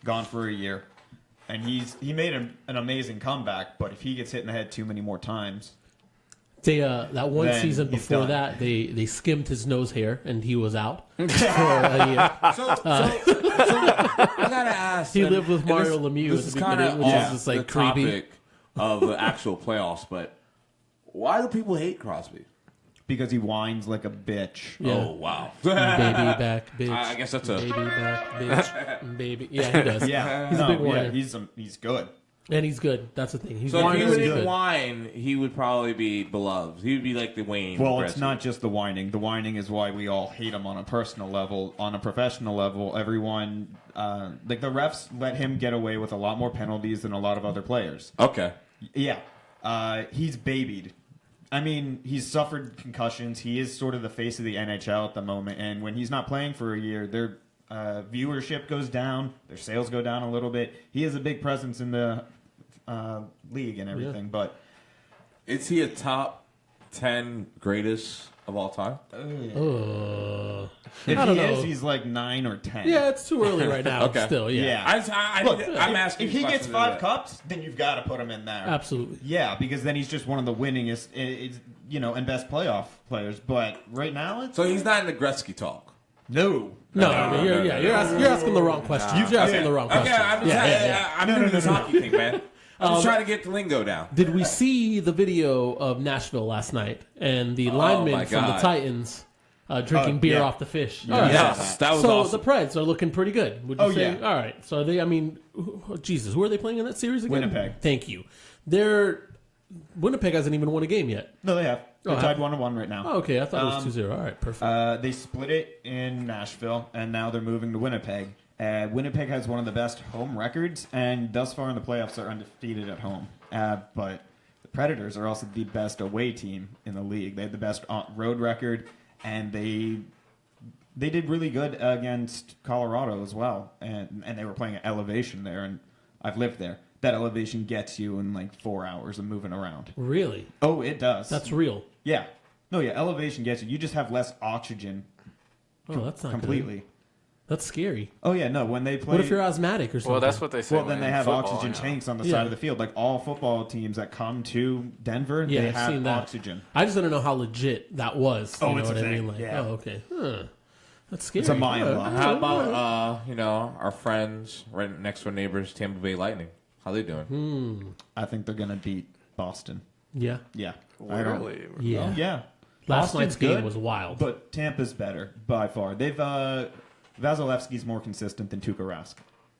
gone for a year, and he made an amazing comeback. But if he gets hit in the head too many more times,
They that one
Then
season
he's
before
done.
that, they skimmed his nose hair and he was out for a year.
So I gotta ask.
He
and-
lived with
and
Mario Lemieux
This
at
is
the
kind
beginning,
of
which is
off
just, like,
the
creepy.
topic of the actual playoffs, but why do people hate Crosby?
because he whines like a bitch.
Yeah.
Oh wow!
Baby back, bitch.
I guess that's a-
baby back, bitch. Baby. Yeah, he does.
Yeah,
He's a big whiner.
he's good.
And he's good. That's the thing. He's
So if he
whining
didn't
good.
whine, he would probably be beloved. He would be like the Wayne.
Well, it's
Gretzky.
not just the whining. The whining is why we all hate him on a personal level. On a professional level, everyone, like the refs, let him get away with a lot more penalties than a lot of other players.
Okay.
Yeah, he's babied. I mean, he's suffered concussions. He is sort of the face of the NHL at the moment, and when he's not playing for a year, their viewership goes down, their sales go down a little bit. He is a big presence in the league and everything, but
Is he a top 10 greatest of all time?
if
I don't
he
know.
is, he's like 9 or 10.
Yeah, it's too early right now.
Okay.
Still, yeah.
Yeah.
Look,
Look,
I'm
if,
asking.
if he
these
gets
questions
5
that-
cups, then you've got to put him in there.
Absolutely.
Yeah, because then he's just one of the winningest, and best playoff players. But right now, it's
So he's not in the Gretzky talk.
no.
No, I mean, you're asking the wrong question. You're asking the wrong question.
Okay, I'm just I'm new to this hockey thing, man. I'm just trying to get the lingo down.
Did we see the video of Nashville last night and the lineman
my
from the
God.
Titans drinking beer
yeah.
off the fish?
Yeah.
All right.
Yes, that was
so
awesome.
the Preds are looking pretty good. Would you
Oh,
say?
yeah.
All right. So they, I mean, Jesus, who are they playing in that series again?
Winnipeg.
Thank you. Winnipeg hasn't even won a game yet.
No, they have. They're
Oh,
tied 1-1 right now.
Oh, okay. I thought it was 2-0. All right, perfect.
They split it in Nashville, and now they're moving to Winnipeg. Winnipeg has one of the best home records, and thus far in the playoffs, they're undefeated at home. But the Predators are also the best away team in the league. They have the best road record, and they did really good against Colorado as well. And they were playing at elevation there, and I've lived there. That elevation gets you in like 4 hours of moving around.
Really?
Oh, it does.
That's real.
Yeah. No, yeah, elevation gets you. You just have less oxygen
Oh, that's not
completely.
Good. That's scary.
Oh, yeah, no, when they play...
What if you're asthmatic or something?
Well, that's what they say.
Well, then
in
they have
football,
oxygen
you know.
tanks on the
Yeah.
side of the field. Like all football teams that come to Denver,
Yeah,
they
I've
have
seen that.
oxygen.
I just didn't know how legit that was.
Oh,
you know
it's
what
a
I
thing.
mean? Like,
Yeah.
oh, okay. Huh. That's scary.
It's a mind
All
block.
How about our friends right next door neighbors, Tampa Bay Lightning? How they doing?
I think they're going to beat Boston.
Yeah.
Yeah. I don't-
Really?
Yeah.
Oh, yeah.
Last
Boston's
night's game
good,
was wild.
But Tampa's better by far. They've Vasilevsky's more consistent than Tuukka Rask.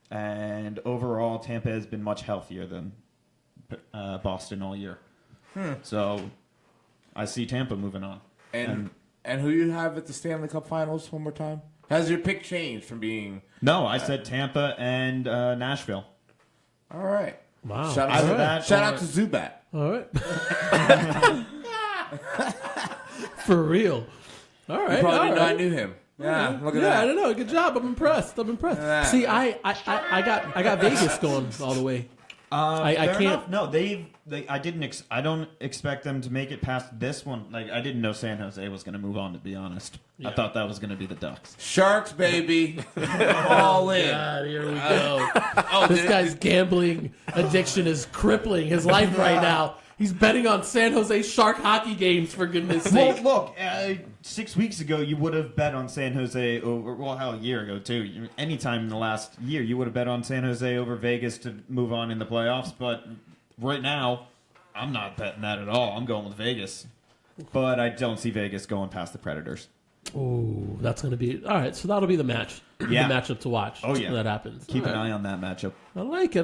And overall, Tampa has been much healthier than Boston all year. So I see Tampa moving on.
And who you have at the Stanley Cup Finals one more time? Has your pick changed from being
No, I said Tampa and Nashville.
all right?
Wow.
Shout
Either
out,
that
shout
or-
out to Zubat.
All right. For real. All right.
You probably
all
didn't know I
right.
knew him. Yeah, look at
Yeah, I
that.
don't know. Good job. I'm impressed.
that.
See, I got Vegas going all the way. I
Fair
can't.
enough. No, I don't expect them to make it past this one. Like I didn't know San Jose was going to move on. To be honest, I thought that was going to be the Ducks.
Sharks, baby, all in.
God, here we go.
Oh,
This guy's gambling addiction is crippling his life right now. He's betting on San Jose Shark hockey games, for goodness
Well,
sake.
look, 6 weeks ago you would have bet on San Jose over. Well, hell, a year ago too. Anytime in the last year you would have bet on San Jose over Vegas to move on in the playoffs. But right now, I'm not betting that at all. I'm going with Vegas. But I don't see Vegas going past the Predators.
Ooh, that's going to be... All right, so that'll be the match.
Yeah.
The matchup to watch.
Oh, yeah.
When that happens.
Keep
All
an
right.
eye on that matchup.
I like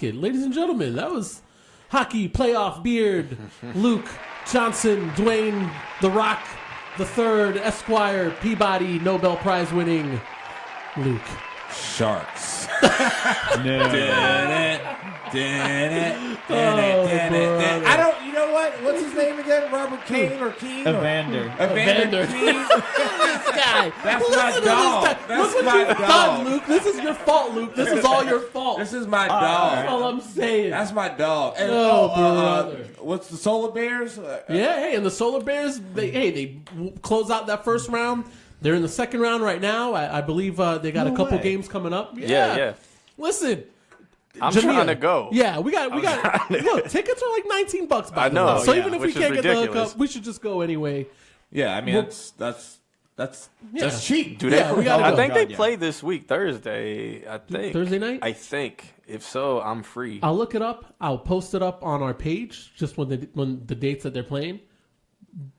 it. Ladies and gentlemen, that was Hockey Playoff Beard, Luke Johnson, Dwayne The Rock the Third, Esquire, Peabody, Nobel Prize winning Luke.
Sharks. I don't. You know what? What's his name again? Robert Kane or Keane?
Evander.
Evander Kane.
This guy.
That's
Listen
my
to this
dog.
guy.
That's
Look what
my
you've
dog.
done, Luke. This is your fault, Luke. This is all your fault.
This is my
That's
dog.
all I'm saying.
That's my dog. And,
brother.
what's the Solar Bears?
Yeah, hey, and the Solar Bears, they close out that first round. They're in the second round right now. I believe they got a couple games coming up.
Yeah.
Listen,
I'm
Jamil,
trying to go.
Yeah, we got. Look, tickets are like $19 back.
I know,
So
yeah,
even if we
which is
can't get the
ridiculous.
hookup, we should just go anyway.
Yeah, I mean that's cheap.
Do they?
Yeah, we gotta
I
go.
think they
God, yeah.
play this week, Thursday. I think
Thursday night?
I think. If so, I'm free.
I'll look it up. I'll post it up on our page just when the dates that they're playing.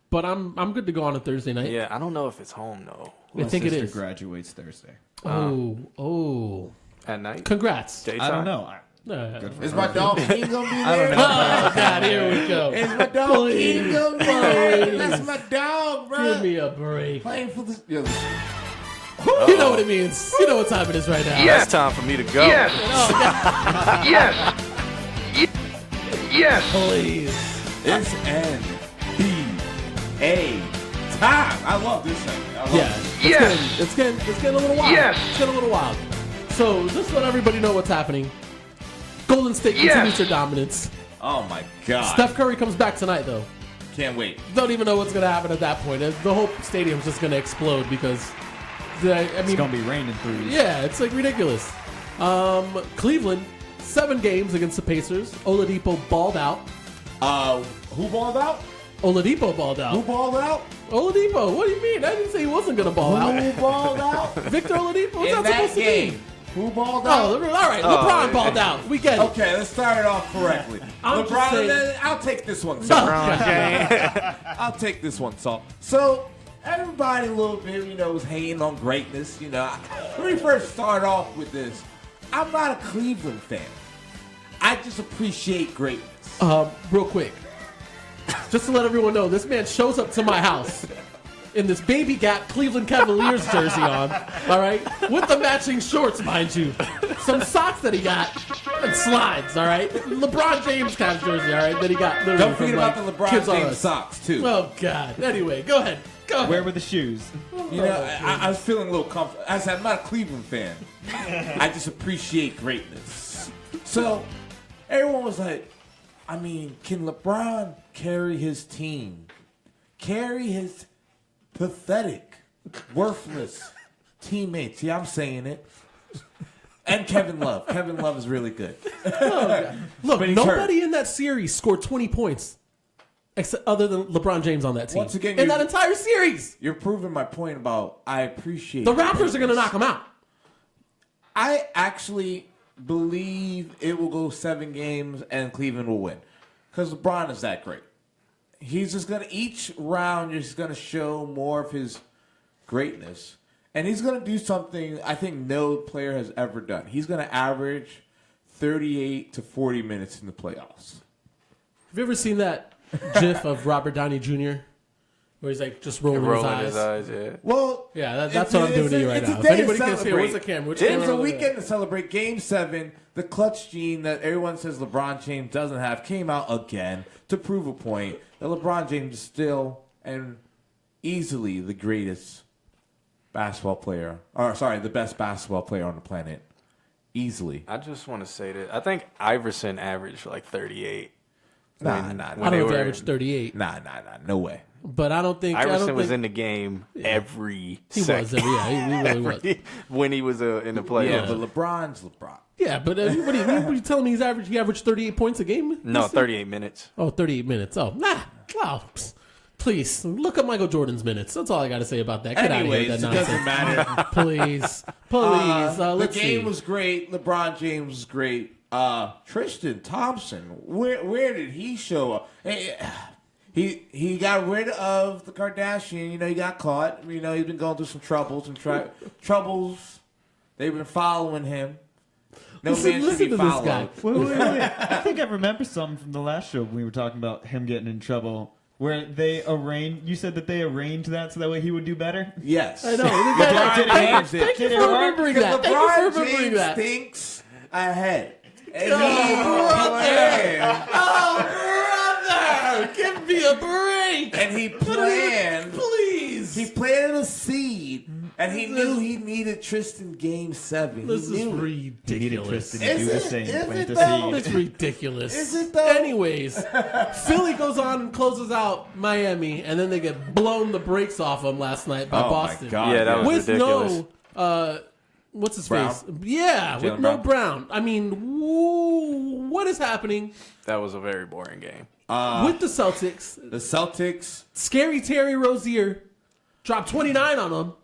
But I'm good to go on a Thursday night.
Yeah, I don't know if it's home though.
I think it
sister
is.
graduates Thursday.
Oh.
At night.
Congrats.
Daytime?
I don't know.
Is my dog King gonna be there?
I don't know.
Oh, God, here we go.
Is my dog King gonna be there? That's my dog, bro.
Give me a break.
Playing for the.
You know what it means. You know what time it is right now.
Yeah, it's time for me to go.
Yes.
Oh, God,
Yes.
please.
It's NBA time. I love this segment. I love
Yeah.
it.
Yes.
It's getting a little wild.
Yes.
It's getting a little wild. So just let everybody know what's happening. Golden State
Yes.
continues their dominance.
Oh my god.
Steph Curry comes back tonight, though.
Can't wait.
Don't even know what's going to happen at that point. The whole stadium's just going to explode because,
It's gonna be raining threes.
yeah, it's like ridiculous. Cleveland, 7 games against the Pacers. Oladipo balled out.
Who balled out?
Oladipo balled
Who
out.
balled out?
Oladipo, what do you mean? I didn't say he wasn't going to ball out.
Who balled out?
Victor Oladipo, what's
In
that supposed
that
to
game.
mean?
Who balled
Oh,
out?
all right. LeBron balled out. We get it.
Okay, let's start it off correctly.
I'm just
LeBron,
saying-
I'll take this one.
Oh,
Saul.
God.
I'll take this one, Saul. So, everybody a little bit, was hating on greatness. Let me first start off with this. I'm not a Cleveland fan. I just appreciate greatness.
Real quick, just to let everyone know, this man shows up to my house in this baby Gap Cleveland Cavaliers jersey on, all right, with the matching shorts, mind you, some socks that he got, and slides, all right, LeBron James Cavs jersey, all right, that he got. literally
Don't
from,
forget about the
like,
LeBron
Kids R
James
Us.
socks, too.
Oh God. Anyway, go ahead.
Where were the shoes?
I was feeling a little comfortable. I said, I'm not a Cleveland fan. I just appreciate greatness. So, everyone was like, can LeBron carry his team? Carry his pathetic, worthless teammates. Yeah, I'm saying it. And Kevin Love. Kevin Love is really good.
Look,
But he's
nobody
hurt.
in that series scored 20 points, except other than LeBron James on that team.
Once again,
in
you're-
that entire series,
You're proving my point about I appreciate
the Raptors
greatness.
are going to knock him out.
I actually believe it will go 7 games and Cleveland will win. Because LeBron is that great. He's just going to, each round, he's going to show more of his greatness. And he's going to do something I think no player has ever done. He's going to average 38 to 40 minutes in the playoffs.
Have you ever seen that GIF of Robert Downey Jr. where he's like just rolling,
Rolling
his eyes?
yeah.
Well,
Yeah, that's what I'm doing to you right
it's a
now. If
day to
anybody can see it,
celebrate.
where's the camera? Which
It's
camera
a
are we looking
weekend to celebrate Game 7. The clutch gene that everyone says LeBron James doesn't have came out again to prove a point that LeBron James is still and easily the greatest basketball player. Or, sorry, the best basketball player on the planet. Easily.
I just want to say that I think Iverson averaged like 38.
Nah.
I don't know
they
if he
were-
averaged 38,
Nah. No way.
but I don't think
Iverson was in the game every
He
second.
was, he really was.
When he was in the playoffs.
Yeah, but LeBron's LeBron.
Yeah, but what are you telling me? He averaged 38 points a game?
No, 38 minutes.
Oh, 38 minutes. Oh, wow. Psst. Please look up Michael Jordan's minutes. That's all I got to say about that. Get
Anyways,
out of here
it
with that
doesn't
nonsense.
matter.
Please.
The
Let's
game
see.
was great. LeBron James was great. Tristan Thompson, where did he show up? He got rid of the Kardashian. He got caught. He's been going through some troubles troubles. They've been following him. No man should be
to this
followed.
guy.
Wait. I think I remember something from the last show when we were talking about him getting in trouble where they arranged. You said that they arranged that so that way he would do better.
Yes.
I know.
Thank
you for remembering that. Thank you for remembering
James
that.
thinks ahead. And
brother! Give me a break!
And he planned.
Please!
He planted a seed, and he knew he needed Tristan Game 7.
This
he
is
knew it.
ridiculous.
To do the same,
Is
plant
it
the
though?
seed.
It's ridiculous.
Is it though?
Anyways, Philly goes on and closes out Miami, and then they get blown the brakes off them last night by Boston.
My God.
Yeah, that was
With
ridiculous.
no, what's his
Brown?
face? Yeah,
Jaylen
with no
Brown.
Brown. I mean, what is happening
That was a very boring game.
with the Celtics?
The Celtics.
Scary Terry Rozier dropped 29 on them.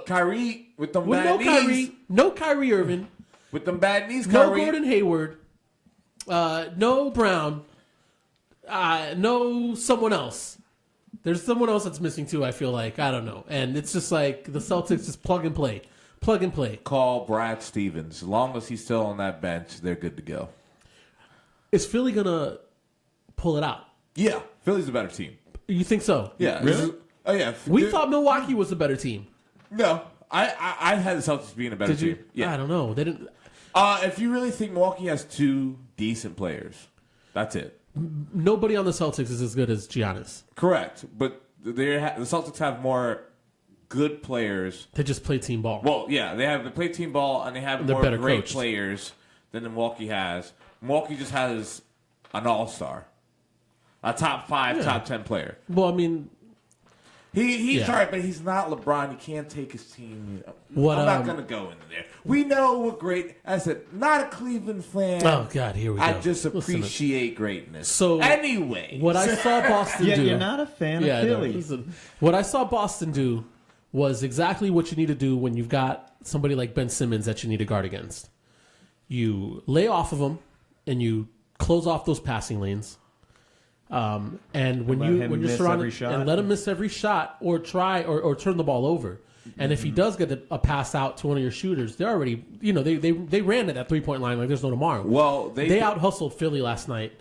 Kyrie with them
With
bad knees.
no Kyrie Irving,
With them bad knees,
no
Kyrie.
Gordon Hayward, no Brown, no someone else. There's someone else that's missing too, I feel like. I don't know. And it's just like the Celtics just plug and play. Plug and play.
Call Brad Stevens. As long as he's still on that bench, they're good to go.
Is Philly going to pull it out?
Yeah, Philly's a better team.
You think so?
Yeah.
Really?
Oh, yeah.
We thought Milwaukee was a better team.
No. I had the Celtics being a better
Did you?
team. Yeah.
I don't know. They didn't.
If you really think Milwaukee has two decent players, that's it.
Nobody on the Celtics is as good as Giannis.
Correct. But the Celtics have more good players.
They just play team ball.
Well, yeah, they play team ball and they have
They're
more
better
great
coached.
players than Milwaukee has. Milwaukee just has an all-star, a top 5,
Yeah.
top 10 player.
Well, I mean,
He's
Yeah.
right, but he's not LeBron. He can't take his team.
What,
I'm not going to go into there. We know what great. I said, not a Cleveland fan.
oh God, here we go.
I just
Listen to-
appreciate greatness.
So,
anyway,
what I saw Boston
Yeah,
do.
you're not a fan
Yeah,
of
no,
Philly.
listen. What I saw Boston do was exactly what you need to do when you've got somebody like Ben Simmons that you need to guard against. You lay off of him and you close off those passing lanes. And when
let
you
him
when you're
miss
surrounded
every shot.
and let him miss every shot or try or turn the ball over. And if he does get a pass out to one of your shooters, they're already they ran at that 3-point line like there's no tomorrow.
well,
They out hustled Philly last night,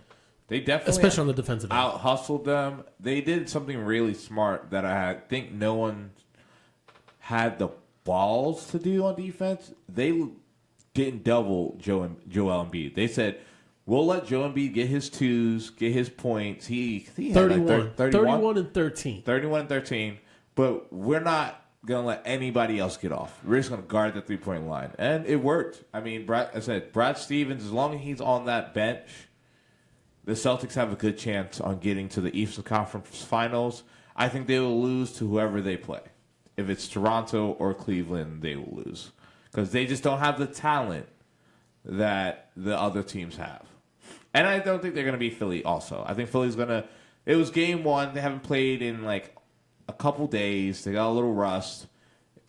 they definitely
especially on the defensive end.
out hustled them. They did something really smart that I think no one had the balls to do on defense. They didn't double Joel Embiid. They said, we'll let Joel Embiid get his twos, get his points. He had
31,
31
and 13.
31 and 13, but we're not going to let anybody else get off. We're just going to guard the 3-point line. And it worked. I mean, Brad Stevens, as long as he's on that bench, the Celtics have a good chance on getting to the Eastern Conference Finals. I think they will lose to whoever they play. If it's Toronto or Cleveland, they will lose. Because they just don't have the talent that the other teams have. And I don't think they're going to beat Philly also. I think Philly's going to... It was game one. They haven't played in like a couple days. They got a little rust.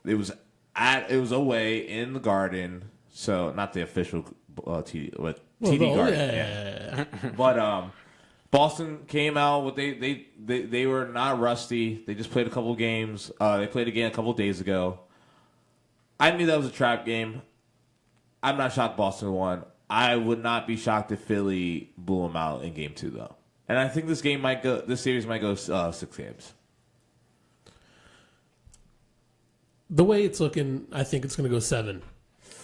It was away in the Garden. So, not the official TD, but TD Garden.
Yeah.
But Boston came out with they were not rusty. They just played a couple games. They played again a couple days ago. I knew that was a trap game. I'm not shocked Boston won. I would not be shocked if Philly blew them out in game 2 though. And I think this series might go 6 games.
The way it's looking, I think it's going to go 7,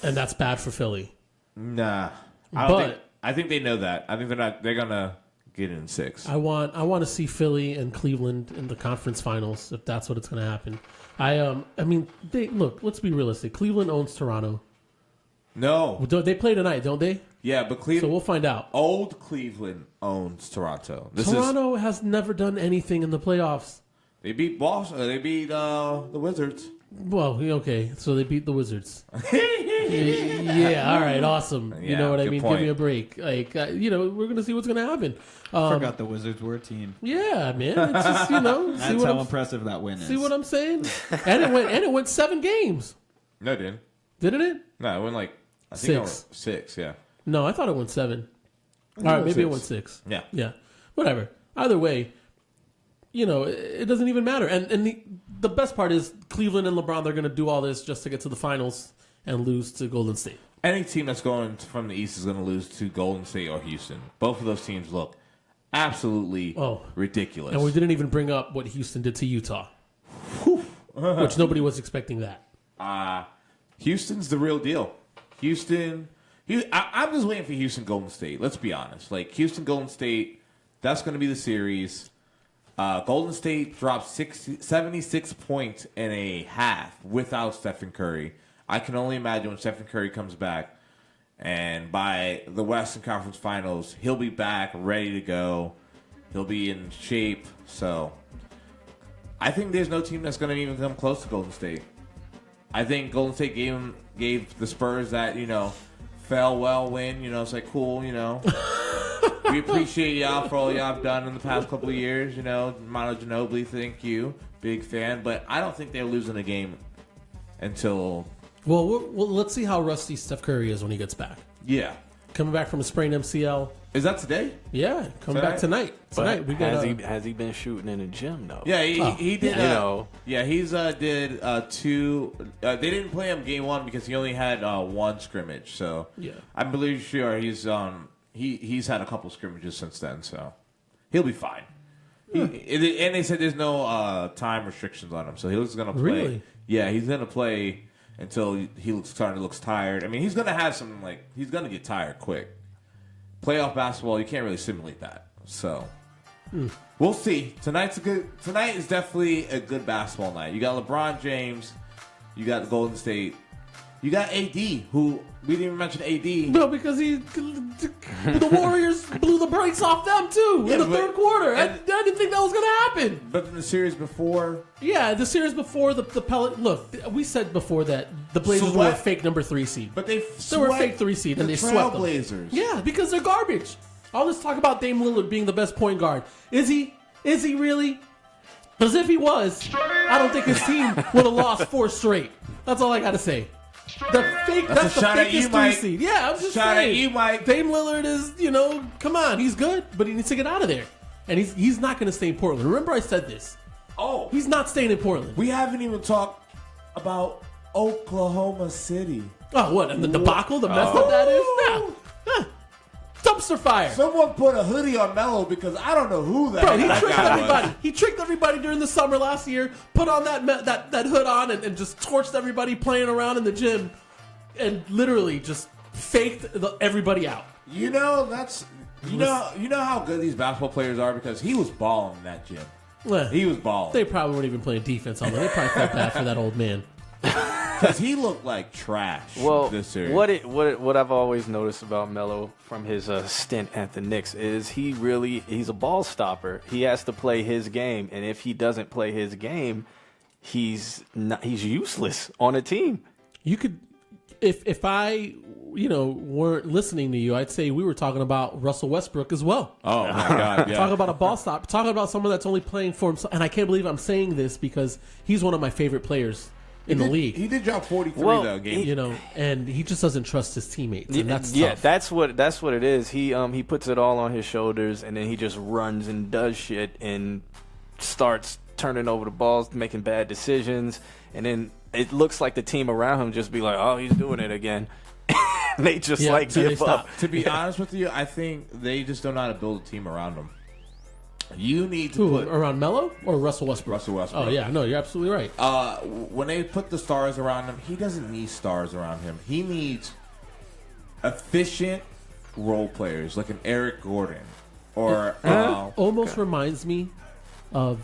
and that's bad for Philly.
Nah, I think they know that. I think they're gonna get in 6.
I want to see Philly and Cleveland in the conference finals if that's what it's going to happen. I mean, let's be realistic. Cleveland owns Toronto.
No,
They play tonight, don't they?
yeah, but
So
Cleveland.
we'll find out.
Old Cleveland owns Toronto.
Toronto has never done anything in the playoffs.
They beat Boston. They beat the Wizards.
Well, okay, so they beat the Wizards. Yeah, all right, awesome. You
Yeah,
know what I
good
mean?
point.
Give me a break. Like, we're going to see what's going to happen.
Forgot the Wizards were a team.
Yeah, man. It's just, see
That's
what
how
I'm,
impressive that win is.
see what I'm saying? And it went 7 games,
No, it didn't.
didn't it?
No, it went like I think it went
6.
6. Yeah.
No, I thought it went 7. All
it
right,
went
maybe it
6.
went 6.
Yeah.
Yeah, whatever. Either way, it doesn't even matter. And the best part is Cleveland and LeBron, they're going to do all this just to get to the finals and lose to Golden State.
Any team that's going from the East is going to lose to Golden State or Houston. Both of those teams look Absolutely
Oh.
ridiculous.
And we didn't even bring up what Houston did to Utah, which nobody was expecting that.
Houston's the real deal. I'm just waiting for Houston Golden State. Let's be honest. Like, Houston Golden State, that's going to be the series. Golden State dropped 76 points in a half without Stephen Curry. I can only imagine when Stephen Curry comes back, and by the Western Conference Finals, he'll be back, ready to go. He'll be in shape. So I think there's no team that's going to even come close to Golden State. I think Golden State gave the Spurs that, farewell win. It's like, cool, we appreciate y'all for all y'all have done in the past couple of years. Mono Ginobili, thank you. Big fan. But I don't think they're losing a game until...
Well, let's see how rusty Steph Curry is when he gets back.
Yeah.
Coming back from a sprained MCL.
Is that today?
Yeah, coming back tonight.
But
we got.
has he been shooting in the gym though?
Yeah, he did.
Yeah.
He's did two. They didn't play him game one because he only had one scrimmage. So
Yeah.
I'm pretty sure he's had a couple scrimmages since then. So he'll be fine. And they said there's no time restrictions on him, so he's gonna play.
Really?
Yeah, he's gonna play until he looks tired. I mean, he's gonna have some he's gonna get tired quick. Playoff basketball, you can't really simulate that. So we'll see. Tonight is definitely a good basketball night. You got LeBron James, you got the Golden State, you got AD, who we didn't even mention AD.
No, because the Warriors blew the brakes off them too in the third quarter. I didn't think that was going to happen.
But in the series before,
the series before the Pellet. Look, we said before that the Blazers were a fake number 3 seed.
But they
were a fake 3 seed and they swept them.
Blazers.
Yeah, because they're garbage. All this talk about Dame Lillard being the best point guard. Is he? Is he really? Because if he was, I don't think his team would have lost 4 straight. That's all I got to say. That's the fakest 3 seed. Yeah, I'm just saying.
At you, Mike.
Dame Lillard is, come on, he's good, but he needs to get out of there. And he's not going to stay in Portland. Remember I said this.
Oh.
He's not staying in Portland.
We haven't even talked about Oklahoma City.
Oh, what? And the debacle, the mess that is? No. Dumpster fire.
Someone put a hoodie on Melo because I don't know who that.
Bro, he
that
tricked
guy
everybody.
was.
He tricked everybody during the summer last year. Put on that hood on and just torched everybody playing around in the gym, and literally just faked everybody out.
You know how good these basketball players are because he was balling in that gym. He was balling.
They probably weren't even playing defense on him. They probably felt bad for that old man.
Because he looked like trash.
Well,
this series.
what I've always noticed about Melo from his stint at the Knicks is he's a ball stopper. He has to play his game, and if he doesn't play his game, he's useless on a team.
You could, if I weren't listening to you, I'd say we were talking about Russell Westbrook as well.
Oh my God! Yeah.
Talk about a ball stop. Talk about someone that's only playing for himself. And I can't believe I'm saying this because he's one of my favorite players in the league.
He did drop 43 though. Game.
And he just doesn't trust his teammates, and that's tough.
that's what it is. He puts it all on his shoulders, and then he just runs and does shit and starts turning over the balls, making bad decisions, and then it looks like the team around him just be like, "Oh, he's doing it again." They just give up.
To be honest with you, I think they just don't know how to build a team around him. You need to put
around Melo or Russell Westbrook.
Russell Westbrook.
Oh yeah, no, you're absolutely right.
When they put the stars around him, he doesn't need stars around him. He needs efficient role players like an Eric Gordon or
almost reminds me of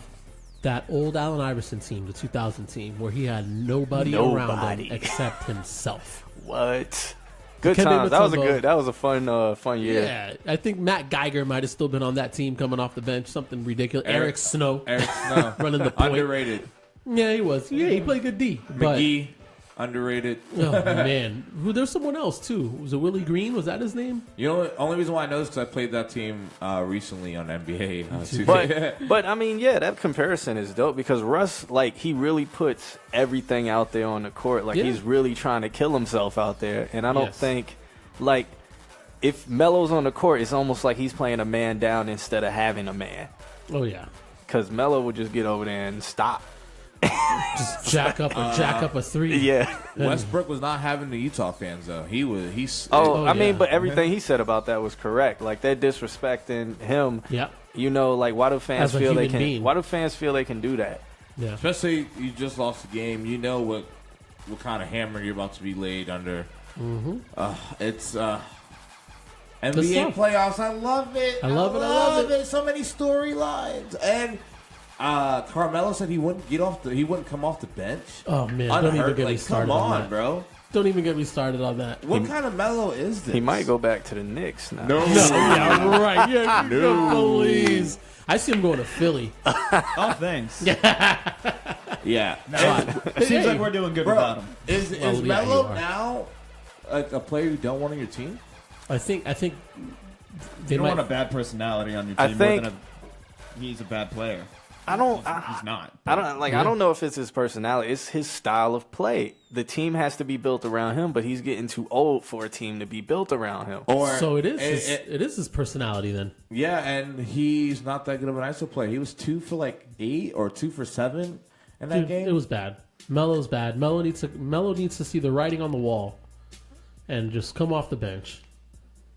that old Allen Iverson team, the 2000 team, where he had nobody around him except himself.
What? Good times. That was a fun year.
Yeah, I think Matt Geiger might have still been on that team coming off the bench. Something ridiculous. Eric Snow running the point.
Underrated.
Yeah, he was. Yeah, he played good D.
McGee, underrated.
Oh man, there's someone else too. Was it Willie Green? Was that his name?
You know, the only reason why I know is because I played that team recently on NBA. 2K.
But I mean, yeah, that comparison is dope because Russ, he really puts everything out there on the court. He's really trying to kill himself out there, and I don't think, if Melo's on the court, it's almost like he's playing a man down instead of having a man.
Oh yeah,
because Melo would just get over there and stop.
Just jack up a three.
Yeah.
Westbrook was not having the Utah fans though. He's
I mean,
yeah.
but everything he said about that was correct. Like they're disrespecting him.
Yeah.
You know, like why do fans
As a
feel they
human
can?
being.
Why do fans feel they can do that?
Yeah.
especially you just lost the game. You know what kind of hammer you're about to be laid under. Mm-hmm. It's NBA
tough.
playoffs. I love it.
I love it.
So many storylines. And Carmelo said he wouldn't come off the bench.
Oh man, don't even
Unhurt.
get me
Like,
started
come
on
on,
that.
bro.
Don't even get me started on that.
What kind of Melo is this?
He might go back to the Knicks now.
No.
Yeah, right. Yeah, please. I see him going to Philly.
Oh, thanks.
Yeah.
Seems like we're doing good
Bro,
without him.
Is
yeah, you
Melo
are.
now a player you don't want on your team?
I think they
You don't
might.
want a bad personality on your
I
team
think-
more than he's a bad player.
I don't.
He's not.
I don't like. I don't know if it's his personality. It's his style of play. The team has to be built around him, but he's getting too old for a team to be built around him.
Or
So it is.
it-
It is his personality then.
yeah, and he's not that good of an ISO player. He was 2 for like 8 or 2 for 7 in that
Dude,
game.
it was bad. Melo's bad. Melo needs to see the writing on the wall, and just come off the bench.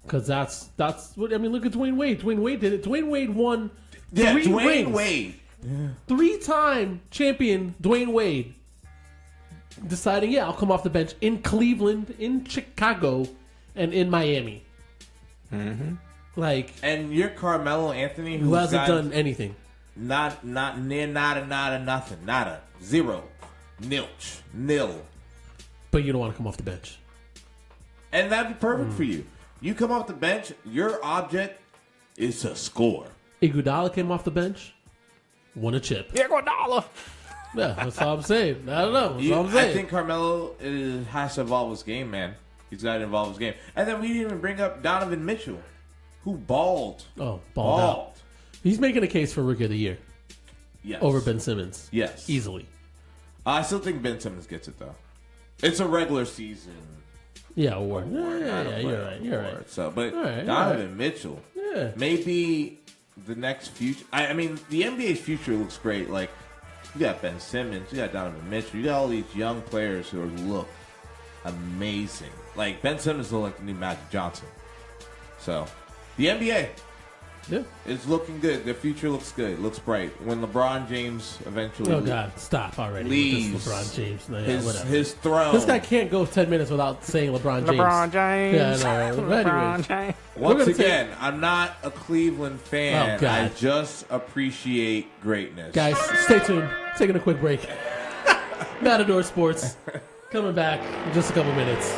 Because that's what I mean. Look at Dwayne Wade. Dwayne Wade did it. Dwayne Wade won.
yeah,
3
Dwayne
rings.
Wade.
3-time champion Dwayne Wade deciding, I'll come off the bench in Cleveland, in Chicago, and in Miami. Mm-hmm. Like,
And you're Carmelo Anthony,
who hasn't done anything.
not near nada nothing, nada, 0, nilch, nil,
But you don't want to come off the bench.
and that'd be perfect for you. You come off the bench, your object is to score.
Iguodala came off the bench, won a chip.
Iguodala.
Yeah, that's all I'm saying. I don't know. That's all I'm saying.
I think Carmelo has to evolve his game, man. He's got to evolve his game. And then we didn't even bring up Donovan Mitchell, who balled.
Balled out. He's making a case for Rookie of the Year
Yes.
over Ben Simmons.
Yes.
Easily.
I still think Ben Simmons gets it, though. It's a regular season.
Yeah, award.
award, not a
Yeah,
player
you're right.
award. So, but
All right,
Donovan Mitchell,
Yeah.
maybe the next future. I mean, the NBA's future looks great. Like, you got Ben Simmons, you got Donovan Mitchell, you got all these young players who look amazing. Like, Ben Simmons looks like the new Magic Johnson. So, the NBA
Yeah.
is looking good. The future looks good. It looks bright. When LeBron James eventually
Oh, God. Stop already
leaves
with this LeBron James. No, yeah, whatever.
his throne.
This guy can't go 10 minutes without saying LeBron James.
LeBron James.
Yeah, no, right.
LeBron
Anyway.
James.
Once
gonna
again, I'm not a Cleveland fan.
Oh, God.
I just appreciate greatness.
Guys, stay tuned. Taking a quick break. Matador Sports. Coming back in just a couple minutes.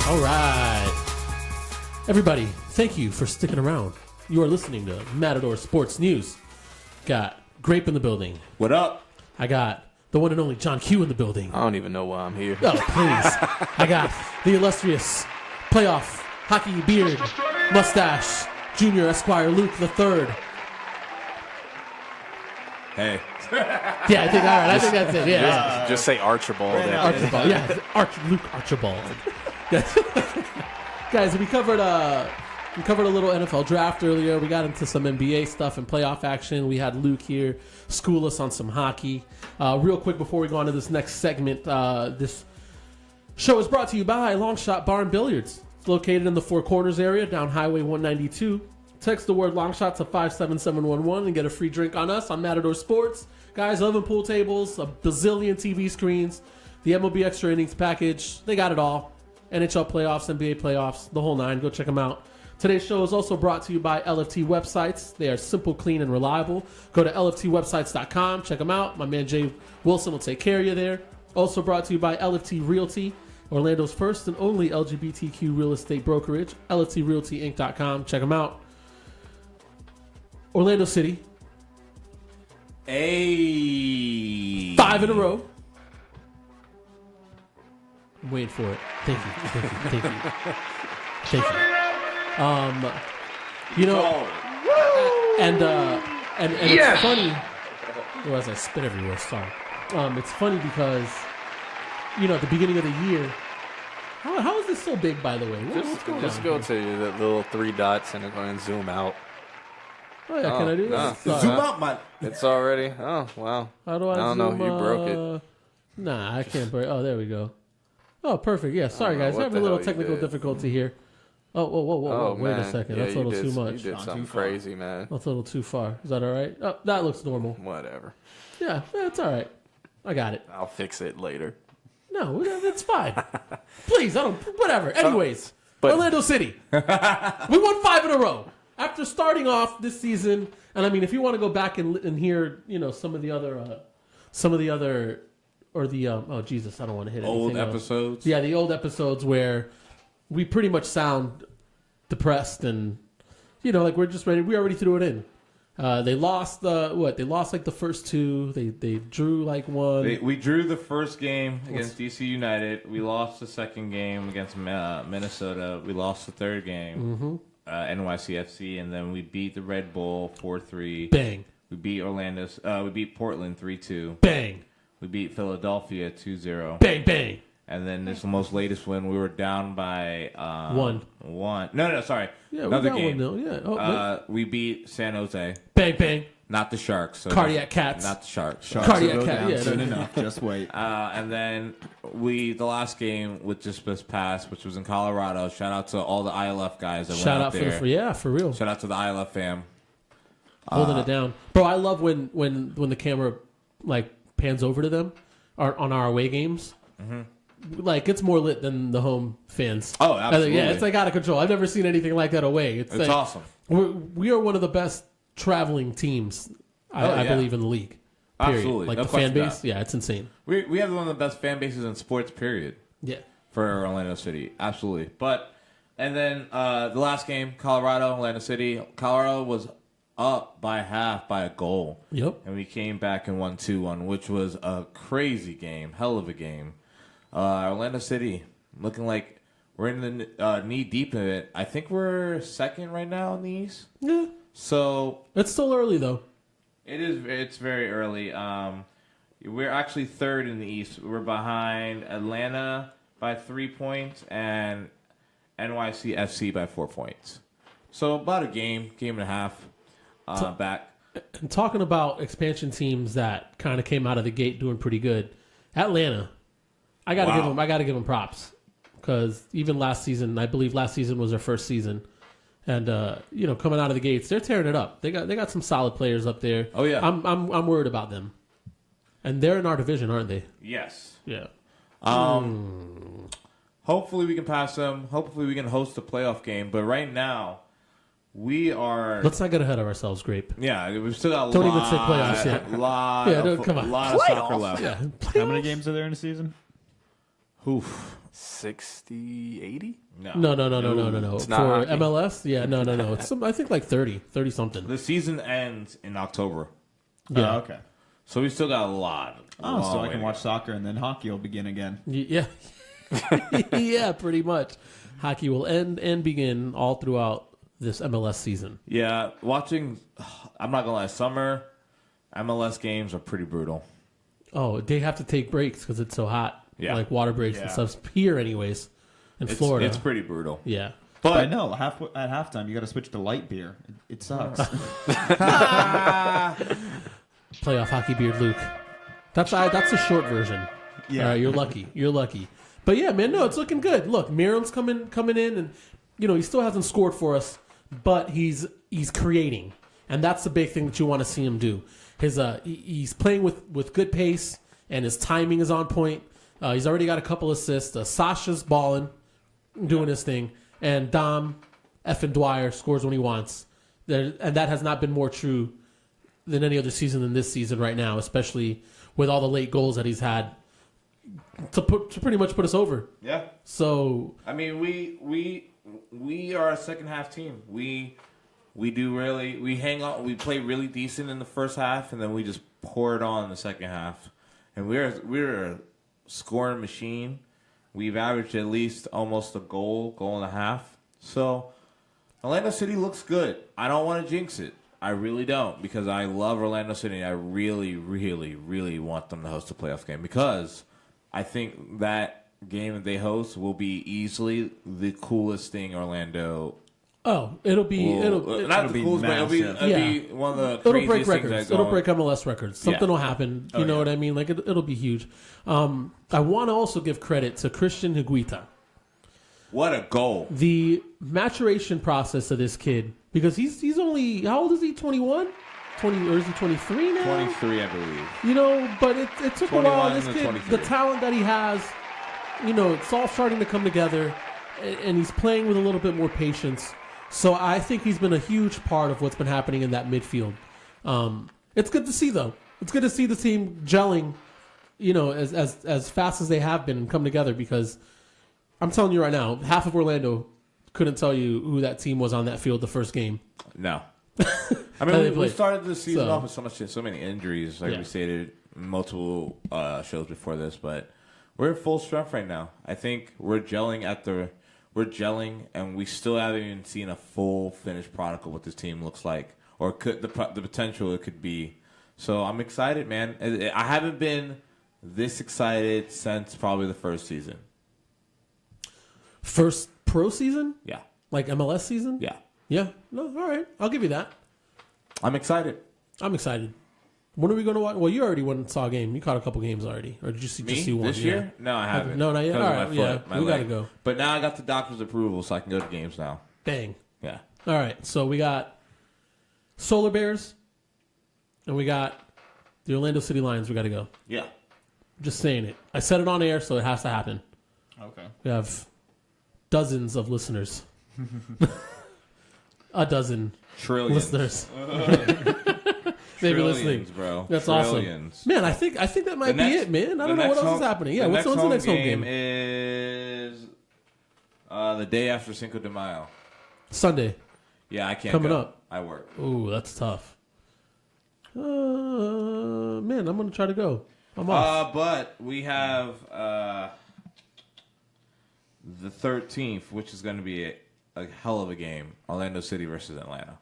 All right. Everybody, thank you for sticking around. You are listening to Matador Sports News. Got Grape in the building.
What up?
I got the one and only John Q in the building.
I don't even know why I'm here.
Oh, please. I got the illustrious playoff hockey beard, mustache, Junior Esquire Luke III.
Hey.
Yeah, I think, all right, I think that's it. Yeah.
Just say Archibald.
Archibald, yeah. Luke Archibald. Guys, we covered a little NFL draft earlier. We got into some NBA stuff and playoff action. We had Luke here school us on some hockey. Real quick before we go on to this next segment, this show is brought to you by Longshot Bar and Billiards. It's located in the Four Corners area down Highway 192. Text the word Longshot to 57711 and get a free drink on us on Matador Sports. Guys, 11 pool tables, a bazillion TV screens, the MLB Extra Innings package. They got it all. NHL playoffs, NBA playoffs, the whole nine. Go check them out. Today's show is also brought to you by LFT Websites. They are simple, clean, and reliable. Go to lftwebsites.com. Check them out. My man Jay Wilson will take care of you there. Also brought to you by LFT Realty, Orlando's first and only LGBTQ real estate brokerage. LFTRealtyInc.com. Check them out. Orlando City.
Hey.
5 in a row. I'm waiting for it. Thank you. Thank you. You know, and it's funny. Oh, as I spit everywhere, sorry. It's funny because, you know, at the beginning of the year, how is this so big, by the way? What's going
Just
on
go
here?
to the little 3 dots and go and zoom out.
Oh yeah, can I do that?
no.
Sorry.
Zoom out, man.
It's already. Oh wow.
How do I?
I don't know.
zoom,
You broke it.
Nah, I can't break. Oh, there we go. Oh, perfect. Yeah, sorry
know
guys,
what
we're having
the
a little
hell you
technical
did.
difficulty here. Oh, whoa!
Oh
Wait
man.
a second.
Yeah,
That's a little too much.
You did something crazy, man.
That's a little too far. Is that all right? Oh, that looks normal.
Whatever.
Yeah, that's all right. I got it.
I'll fix it later.
No, it's fine. Please, I don't. Whatever. Anyways,
but-
Orlando City. We won 5 in a row. after starting off this season, and I mean, if you want to go back and hear, some of the other, oh Jesus, I don't want to hit
Old
anything
episodes.
else. Yeah, the old episodes where we pretty much sound depressed and, like we're just ready. We already threw it in. They lost They lost like the first two. They drew like one.
We drew the first game against DC United. We lost the second game against Minnesota. We lost the third game, NYCFC, and then we beat the Red Bull 4-3.
Bang.
We beat We beat Portland 3-2.
Bang.
We beat Philadelphia 2-0.
Bang, bang.
And then this most latest win, we were down by
One.
No, sorry.
Yeah,
Another
we got
game.
1-0. Yeah. Oh,
We beat San Jose,
bang, bang.
not the Sharks. So
Cardiac Cats.
Not the Sharks.
Sharks
Cardiac
will go
cat,
down
yeah,
soon
no.
enough. Just wait.
And then the last game with just this past, which was in Colorado. Shout out to all the ILF guys that
Shout
went
out
out there.
for real.
Shout out to the ILF fam.
Holding it down. Bro, I love when the camera like pans over to them on our away games. Like, it's more lit than the home fans.
Oh, absolutely.
Yeah, it's like out of control. I've never seen anything like that away. It's like,
awesome.
We are one of the best traveling teams, I
yeah.
believe, in the league. Period.
Absolutely.
Like
No
the fan
question
base, yeah, it's insane.
We have one of the best fan bases in sports, period,
Yeah.
for Orlando City. Absolutely. And then the last game, Colorado, Atlanta City. Colorado was up by half by a goal.
Yep.
And we came back and won 2-1, which was a crazy game. Hell of a game. Orlando City, looking like we're in the knee deep in it. I think we're second right now in the East.
Yeah.
So
It's still early, though.
it's very early. We're actually third in the East. We're behind Atlanta by 3 points and NYCFC by 4 points. So about a game and a half back.
And talking about expansion teams that kind of came out of the gate doing pretty good, Atlanta, I gotta give them props, because even last season, I believe last season was their first season, and coming out of the gates, they're tearing it up. They got some solid players up there.
Oh yeah,
I'm worried about them, and they're in our division, aren't they?
yes.
Yeah.
Hopefully we can pass them. Hopefully we can host a playoff game. But right now, we are.
Let's not get ahead of ourselves, Grape.
Yeah, we've still got a
Don't
lot.
even say playoffs yet. Come on.
lot of soccer left.
Yeah.
How many games are there in a season?
Oof.
60, 80?
No.
It's
For
not hockey.
MLS, yeah, no. It's I think like 30 something.
The season ends in October,
Yeah.
Oh, okay.
so we still got a lot.
Oh, so I
Long
can
way
watch
to
soccer and then hockey will begin again.
Yeah. Yeah, pretty much. Hockey will end and begin all throughout this MLS season.
go. Yeah, watching. I'm not gonna lie. Summer MLS games are pretty brutal.
Oh, they have to take breaks because it's so hot.
Yeah.
Like water breaks and
Yeah.
stuff. Here, anyways, in
It's,
Florida.
it's pretty brutal.
Yeah.
But I know at halftime you got to switch to light beer. It sucks.
Playoff hockey beard Luke. That's a short version.
Yeah.
All right, you're lucky. You're lucky. But yeah, man, no, it's looking good. Look, Miram's coming in, and he still hasn't scored for us, but he's creating, and that's the big thing that you want to see him do. He's playing with good pace, and his timing is on point. He's already got a couple assists. Sasha's balling, doing his thing, and Dom effing Dwyer scores when he wants. And that has not been more true than any other season than this season right now, especially with all the late goals that he's had to pretty much put us over.
Yeah.
So
I mean, we are a second half team. We hang on. We play really decent in the first half, and then we just pour it on in the second half. And we're a scoring machine. We've averaged at least almost a goal and a half. So Orlando City looks good. I don't want to jinx it. I really don't, because I love Orlando City. I really, really, really want them to host a playoff game, because I think that game that they host will be easily the coolest thing Orlando.
Oh, it'll be
Not the
be
coolest, but it'll be
massive.
one of the
it'll
craziest
break
things
records.
that
It'll
go
break MLS records. Something
Yeah.
will happen. You know
yeah.
what I mean? Like it'll be huge. I want to also give credit to Christian Higuita.
What a goal!
The maturation process of this kid, because he's only, how old is he? 21? 20, or is he 23 now?
23, I believe.
But it took a while.
21
This
to
kid,
23.
the talent that he has, it's all starting to come together, and he's playing with a little bit more patience. So I think he's been a huge part of what's been happening in that midfield. It's good to see, though. It's good to see the team gelling, as fast as they have been and come together, because I'm telling you right now, half of Orlando couldn't tell you who that team was on that field the first game.
No. I mean, we started the season off with so many injuries, like we stated multiple shows before this, but we're at full strength right now. I think we're gelling and we still haven't even seen a full finished product of what this team looks like, or could the potential it could be. So I'm excited, man. I haven't been this excited since probably the first season.
First pro season?
Yeah.
Like MLS season?
Yeah.
Yeah. No, all right. I'll give you that.
I'm excited.
I'm excited. When are we going to watch? Well, you already went and saw a game. You caught a couple games already. Or did you just see one?
This year? No, I haven't.
No, not yet. All right, we got to go.
But now I got the doctor's approval, so I can go to games now.
Bang.
Yeah.
All right, so we got Solar Bears, and we got the Orlando City Lions. We got to go.
Yeah.
Just saying it. I said it on air, so it has to happen.
Okay.
We have dozens of listeners. A dozen
Trillions.
listeners. Maybe listening,
bro.
That's
Trillions.
awesome. Man, I think that might be it, man. I don't know what else is happening. Yeah, what's the next home game?
Is the day after Cinco de Mayo.
Sunday.
Yeah, I can't
Coming
go.
up.
I work.
Ooh, that's tough. Man, I'm gonna try to go. I'm off.
But we have the 13th, which is going to be a hell of a game. Orlando City versus Atlanta.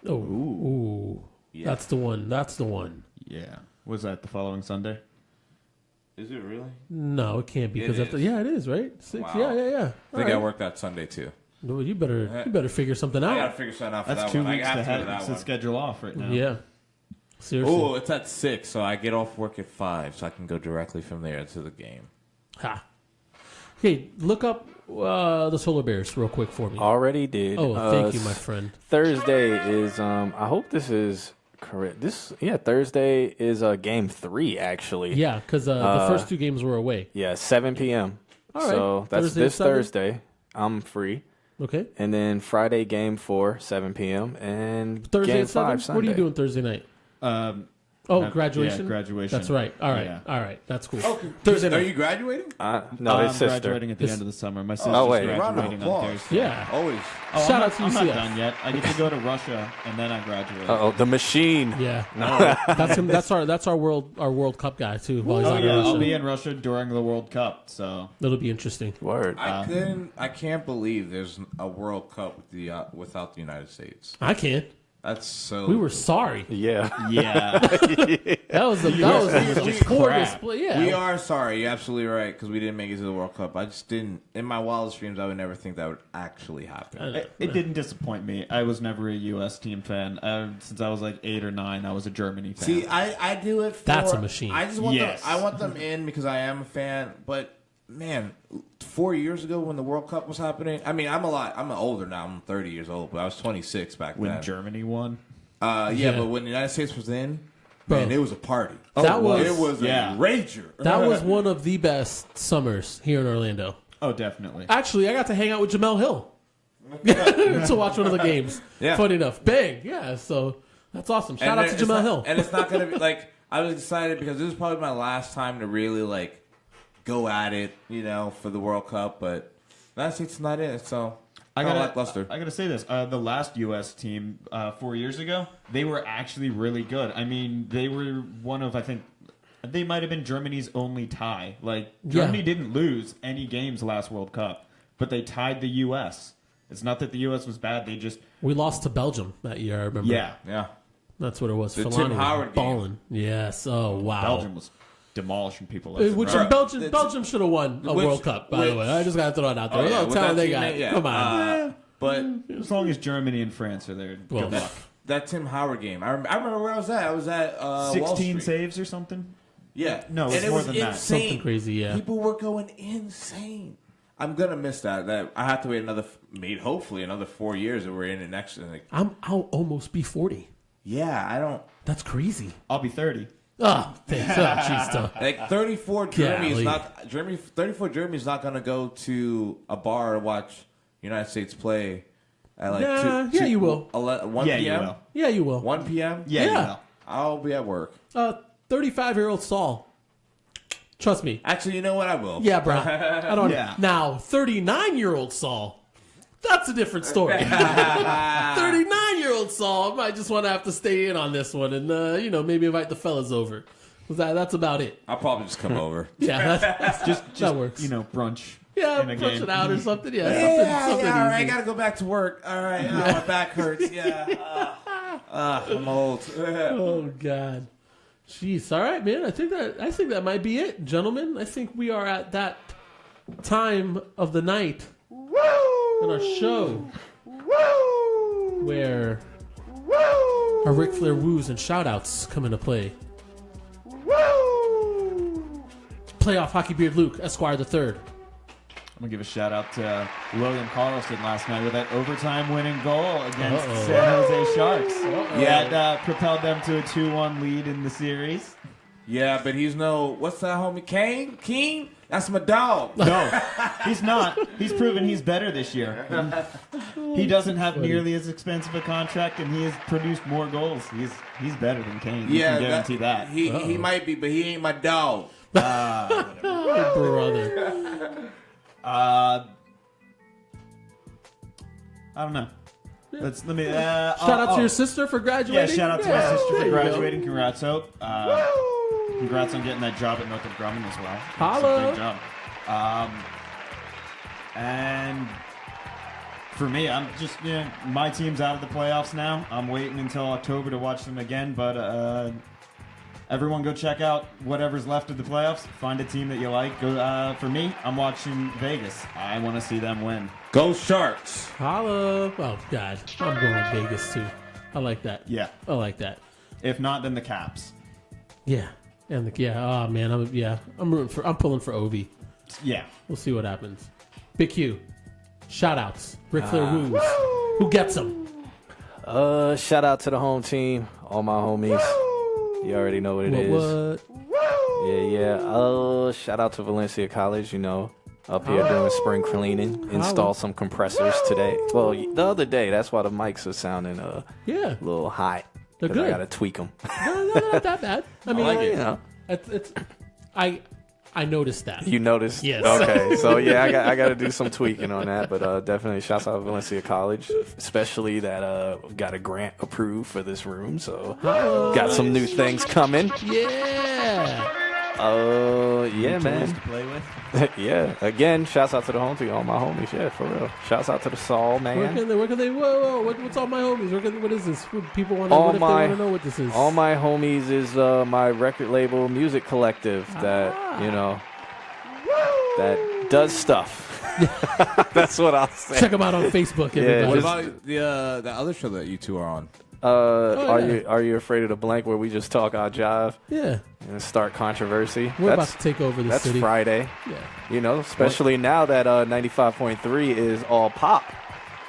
Oh, ooh.
Yeah.
That's the one. That's the one.
Yeah. Was that the following Sunday?
Is it really?
No, it can't be because
It is.
yeah, it is, right? 6.
Wow.
Yeah.
I think I work that Sunday too.
Well, you better figure something
I
out.
gotta figure something out for
That's
that
2
one.
weeks
I have to go to
ahead
that
to
one.
schedule off right now.
Yeah. Seriously.
Oh, it's at 6, so I get off work at 5, so I can go directly from there to the game.
Ha. Okay, look up the Solar Bears real quick for me.
Already did.
Oh, thank you, my friend.
Thursday is I hope this is correct. Thursday is game 3 actually.
Yeah, because the first 2 games were away.
Yeah, 7 p.m.
All right.
So that's
Thursday,
this
7?
Thursday. I'm free.
Okay.
And then Friday game 4, 7 p.m. and
Thursday
game
at 7?
5 Sunday.
What are you doing Thursday night? Graduation?
Yeah, graduation.
That's right. All right.
Yeah.
All right. That's cool.
Thursday night. Are you graduating?
No, his
I'm
sister.
graduating at the end of the summer. My sister's
Oh, wait.
graduating on Thursday.
Yeah.
Always.
Oh,
Shout
I'm
out to
not, I'm
UCF.
not done yet. I get to go to Russia and then I graduate.
The machine.
Yeah. That's our World Cup guy too. While he's
Oh
out
yeah,
in Russia.
I'll be in Russia during the World Cup. So
It'll be interesting.
Word.
I can't believe there's a World Cup without the United States.
I can't.
That's so.
We were sorry.
Yeah.
yeah,
That was a poor
crap.
display. Yeah.
We are sorry. You're absolutely right because we didn't make it to the World Cup. I just didn't. In my wildest dreams, I would never think that would actually happen.
it didn't disappoint me. I was never a U.S. team fan. Since I was like 8 or 9, I was a Germany fan.
See, I do it.
That's a machine.
I just want
Yes.
them. I want them in because I am a fan. But man, 4 years ago when the World Cup was happening, I mean, I'm older now. I'm 30 years old, but I was 26 back
when
then.
Germany won.
Yeah, but when the United States was in,
Bro.
man, it was a party.
That was-
it was
yeah.
a rager.
That was one of the best summers here in Orlando.
Oh, definitely.
Actually, I got to hang out with Jamel Hill to watch one of the games.
Yeah.
Funny enough. Bang. Yeah, so that's awesome. Shout out to Jamel Hill.
And it's not gonna be like I was excited because this is probably my last time to really like go at it, for the World Cup. But United States is not in it, so I got lackluster.
I gotta say this: the last U.S. team 4 years ago, they were actually really good. I mean, they were one of they might have been Germany's only tie. Like Germany didn't lose any games last World Cup, but they tied the U.S. It's not that the U.S. was bad; they just
We lost to Belgium that year, I remember.
Yeah.
That's what it was.
The
Fellaini
Tim
was
Howard game.
balling. Yes. Oh, wow.
Belgium was demolishing people. left and
Which
right.
Belgium should have won a World Cup, by the way. I just got to throw it out there. Look how
with
talent
that
they
team,
got.
yeah.
Come on.
But
As long as Germany and France are there,
Well,
good luck.
that Tim Howard game, I remember where I was at. I was at Wall
16
Street.
saves or something.
Yeah.
No,
and
it's
it
more
was
than that.
insane.
Something crazy, yeah.
People were going insane. I'm gonna miss that. That I have to wait hopefully another 4 years that we're in the next.
I'll almost be 40.
Yeah, I don't.
That's crazy.
I'll be 30.
Oh, thanks. Oh, jeez, though.
Like 34 Germany is
Golly.
not 34 Germany is not going to go to a bar to watch United States play At like
Yeah, you will.
1
Yeah, you
p.m.
will.
Yeah, you will.
1 p.m.
Yeah,
Yeah.
you will.
I'll be at work.
35-year-old Saul. Trust me.
Actually, you know what? I will.
Yeah, bro. I don't.
Yeah.
Now, 39-year-old Saul. That's a different story. 39-year-old Saul might just want to have to stay in on this one, and maybe invite the fellas over. That's about it.
I'll probably just come over.
Yeah,
Just
that works.
Brunch.
Yeah,
in a
punch
game.
it out or something. Yeah,
Yeah,
something
all right. I
easy.
gotta go back to work. All right, my back hurts. Yeah, I'm old.
Oh God, jeez. All right, man. I think that might be it, gentlemen. I think we are at that time of the night in our show where our Ric Flair woos and shout-outs come into play. Playoff Hockey Beard Luke, Esquire the Third.
I'm going to give a shout out to William Carlson last night with that overtime winning goal against
Uh-oh.
San Jose Sharks.
Yeah.
That propelled them to a 2-1 lead in the series.
Yeah, but he's what's that homie? Keen? That's my dog.
No, he's not. He's proven he's better this year. He doesn't have nearly as expensive a contract, and he has produced more goals. He's better than Kane. You can guarantee that.
He might be, but he ain't my dog.
Oh, brother.
I don't know. Let me.
Shout out to your sister for graduating.
Yeah, shout out to my sister
there
for
you go.
graduating. Congrats, Hope. Congrats on getting that job at Northrop Grumman as well.
Holla.
It's a big job. And for me, I'm just my team's out of the playoffs now. I'm waiting until October to watch them again. But everyone, go check out whatever's left of the playoffs. Find a team that you like. Go. For me, I'm watching Vegas. I want to see them win.
Go Sharks.
Holla. Oh, God. I'm going Vegas, too. I like that.
Yeah.
I like that.
If not, then the Caps.
Yeah. And oh, man. I'm pulling for Ovi.
Yeah.
We'll see what happens. Big Q. Shout outs. Ric Flair woos. Who gets them?
Shout out to the home team, all my homies. You already know what it is.
What?
Yeah. Shout out to Valencia College, up here doing spring cleaning. Install some compressors today. Well, the other day, that's why the mics are sounding
Yeah.
a little hot.
They're
'Cause I
good.
gotta tweak them.
No, not that bad. I mean,
like it.
I noticed that.
You noticed?
Yes.
Okay. So yeah, I got to do some tweaking on that, but definitely shouts out to Valencia College, especially that got a grant approved for this room. So got some new things coming.
Yeah.
Yeah, man.
To play with.
Yeah. Again, shouts out to the home team, all my homies. Yeah, for real. Shouts out to the Saul,
Where
man.
can they? Whoa! What's all my homies? What is this? People want
All
to know what this is.
All my homies is my record label music collective that that does stuff. That's what I'll say.
Check them out on Facebook, everybody.
What
just-
about the other show that you two are on?
Are you afraid of the blank where we just talk our jive
Yeah.
and start controversy?
We're about
That's
to take over the
that's
city.
Friday.
Yeah.
Especially now that 95.3 is all pop.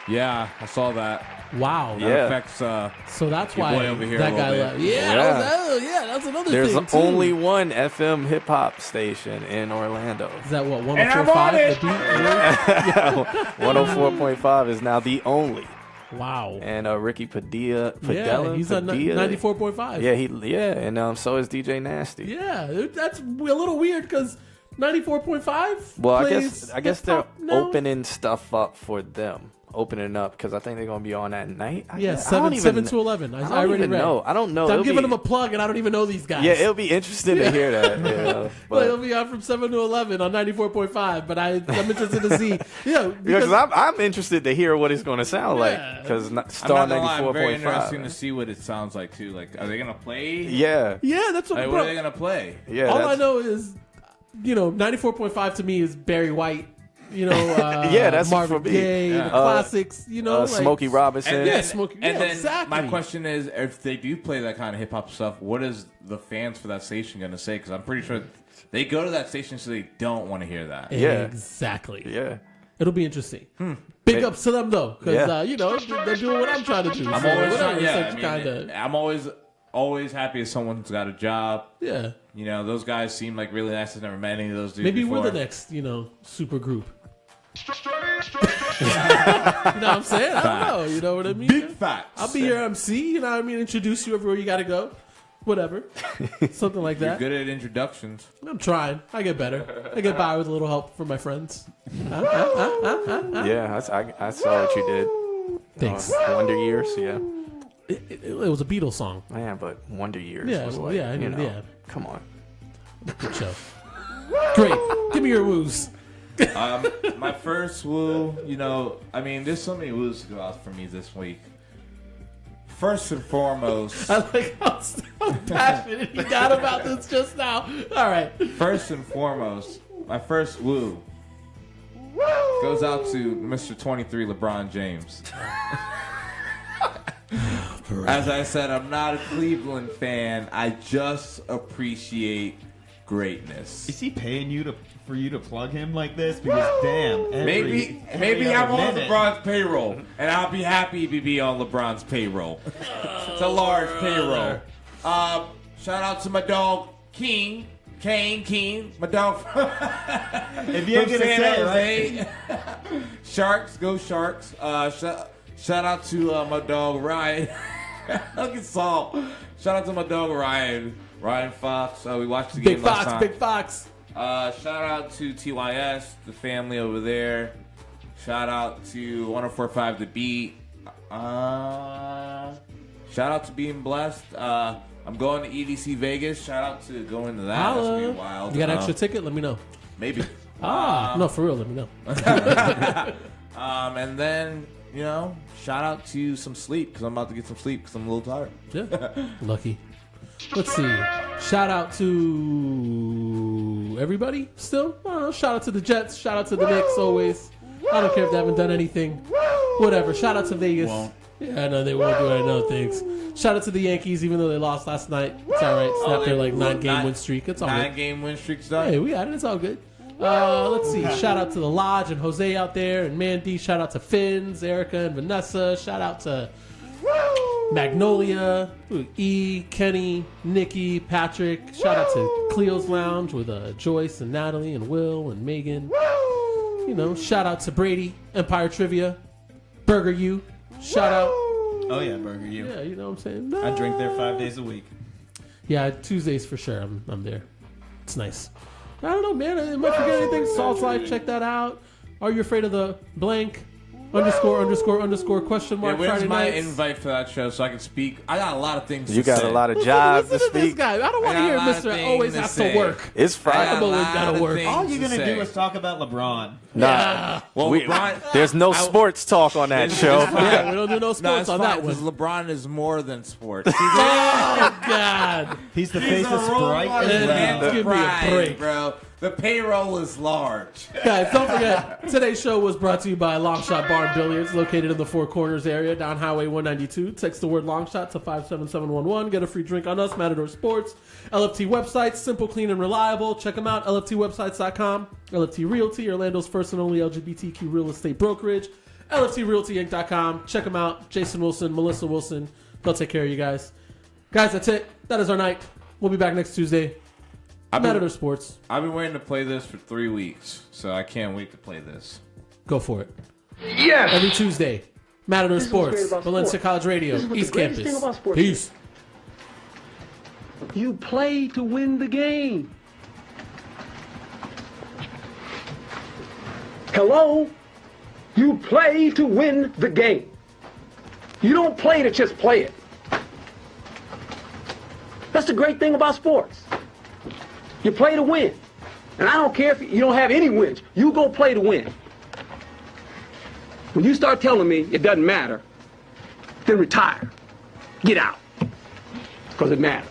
Yeah, I saw that.
Wow.
That
Yeah.
affects.
So that's
Your
why
boy over here
that
a
guy
little
left.
bit.
Yeah.
Yeah.
That's another
There's
thing, too.
only one FM hip hop station in Orlando.
Is that what,
And I'm on
104.5?
it.
The beat?
Yeah, 104.5 is now the only.
Wow.
And Ricky Padilla,
Yeah, he's on
Padilla.
94.5.
Yeah, and so is DJ Nasty.
Yeah, that's a little weird because 94.5
Well,
plays
I guess they're
hip-hop now?
opening stuff up for them. Opening up because I think they're gonna be on that night.
Yeah,
I
7
even-
to 11. I
I don't
already
even
read.
know. I don't know.
So I'm
It'll
giving
be-
them a plug, and I don't even know these guys.
Yeah, it'll be interesting to hear that.
Like,
But
it'll be on from 7 to 11 on 94.5, but I'm interested to see. Yeah,
because I'm interested to hear what it's going to sound
Yeah.
like. Because
I'm
Star
not gonna lie, I'm very interested to
94.5.
see what it sounds like too. Like, are they gonna play?
Yeah,
yeah, that's what.
Like,
bro,
what are they gonna play?
yeah.
all I
that's-
know is, 94.5 to me is Barry White.
Yeah, that's
Marvin
for me.
Gaye,
Yeah.
the classics. Like,
Smokey Robinson.
And
Yeah,
then,
Smokey-
and
yeah,
then
exactly.
my question is, if they do play that kind of hip hop stuff, what is the fans for that station gonna say? Because I'm pretty sure they go to that station so they don't want to hear that.
Yeah.
exactly.
Yeah.
It'll be interesting. Big
Hey.
ups to them though, because
Yeah.
they're doing what I'm trying to do.
I'm
so
always
whatever,
yeah.
such
I mean,
kinda,
I'm always happy if someone's got a job.
yeah.
Those guys seem like really nice. I've never met any of those dudes.
Maybe
before.
we're the next, super group. You know what I'm saying? I don't know. You know what I mean?
Big facts.
I'll be your MC. You know what I mean? Introduce you everywhere you got to go. Whatever. Something like
You're
that.
good at introductions.
I'm trying. I get better. I get by with a little help from my friends.
Yeah, I saw what you did.
Thanks.
Wonder Years, yeah.
It was a Beatles song.
Yeah, but Wonder Years
Yeah,
was
well,
like,
yeah, I
you
know,
know,
yeah.
come on.
Good show. Great. Give me your woos.
My first woo, there's so many woos to go out for me this week. First and foremost,
I like how passionate you got about this just now. All right.
First and foremost, my first woo goes out to Mr. 23 LeBron James. As I said, I'm not a Cleveland fan. I just appreciate greatness.
Is he paying you for you to plug him like this? Because damn,
Maybe I'm on LeBron's payroll, and I'll be happy to be on LeBron's payroll. It's a large payroll. Shout out to my dog Kane, my dog.
If you're gonna say it, right?
Sharks, go Sharks. Shout out to my dog Ryan. Look at Saul. Shout out to my dog Ryan Fox. We watched the game last time.
Big Fox.
Shout out to TYS, the family over there. Shout out to 104.5 The Beat. Shout out to Being Blessed. I'm going to EDC Vegas. Shout out to going to that. That's gonna be wild.
You got an extra ticket? Let me know.
Maybe.
No, for real. Let me know.
And then, shout out to some sleep, because I'm about to get some sleep because I'm a little tired.
Yeah. Lucky. Let's see. Shout out to everybody still. I don't know. Shout out to the Jets. Shout out to the Knicks always. I don't care if they haven't done anything. Whatever. Shout out to Vegas. Yeah, I know they won't do it. I know things. Shout out to the Yankees, even though they lost last night. It's all right. Snap their 9-game win streak. It's all good.
9-game win streak's done.
Hey, we got it. It's all good. Let's see. Shout out to the Lodge and Jose out there and Mandy. Shout out to Finns, Erica, and Vanessa. Shout out to Magnolia, Kenny, Nikki, Patrick. Shout out to Cleo's Lounge with Joyce and Natalie and Will and Megan. Shout out to Brady, Empire Trivia, Burger U. Shout out.
Oh yeah, Burger U.
Yeah, you know what I'm saying?
I drink there 5 days a week.
Yeah, Tuesdays for sure. I'm there. It's nice. I don't know, man. Am I forgetting anything? Salt's Life, check that out. Are you afraid of the blank? _ question mark.
Where's
Friday
my
nights?
invite for that show so I can speak? I got a lot of things to say.
You got a lot of jobs to
Listen to this
speak.
guy. I don't want to hear Mr. Always has to work.
It's Friday.
I'm always gotta work.
All you're gonna do is talk about LeBron.
Nah.
Well, LeBron,
There's no sports talk on that show.
Yeah, we don't do no sports on that one.
because LeBron is more than sports.
Oh, God.
He's the face of Sprite
model.
as well.
Give me a break.
bro. The payroll is large.
Guys, don't forget, today's show was brought to you by Longshot Bar and Billiards, located in the Four Corners area, down Highway 192. Text the word Longshot to 57711. Get a free drink on us, Matador Sports. LFT websites, simple, clean, and reliable. Check them out, lftwebsites.com. LFT Realty, Orlando's first and only LGBTQ real estate brokerage. LFTRealtyInc.com. Check them out. Jason Wilson, Melissa Wilson. They'll take care of you guys. Guys, that's it. That is our night. We'll be back next Tuesday. Matador Sports.
I've been waiting to play this for 3 weeks, so I can't wait to play this.
Go for it.
Yes!
Every Tuesday. Matador Sports.
about
Valencia
sports.
College Radio.
This is what
East
the greatest
Campus.
thing about sports
Peace.
You play to win the game. Hello? You play to win the game. You don't play to just play it. That's the great thing about sports. You play to win. And I don't care if you don't have any wins. You go play to win. When you start telling me it doesn't matter, then retire. Get out. Because it matters.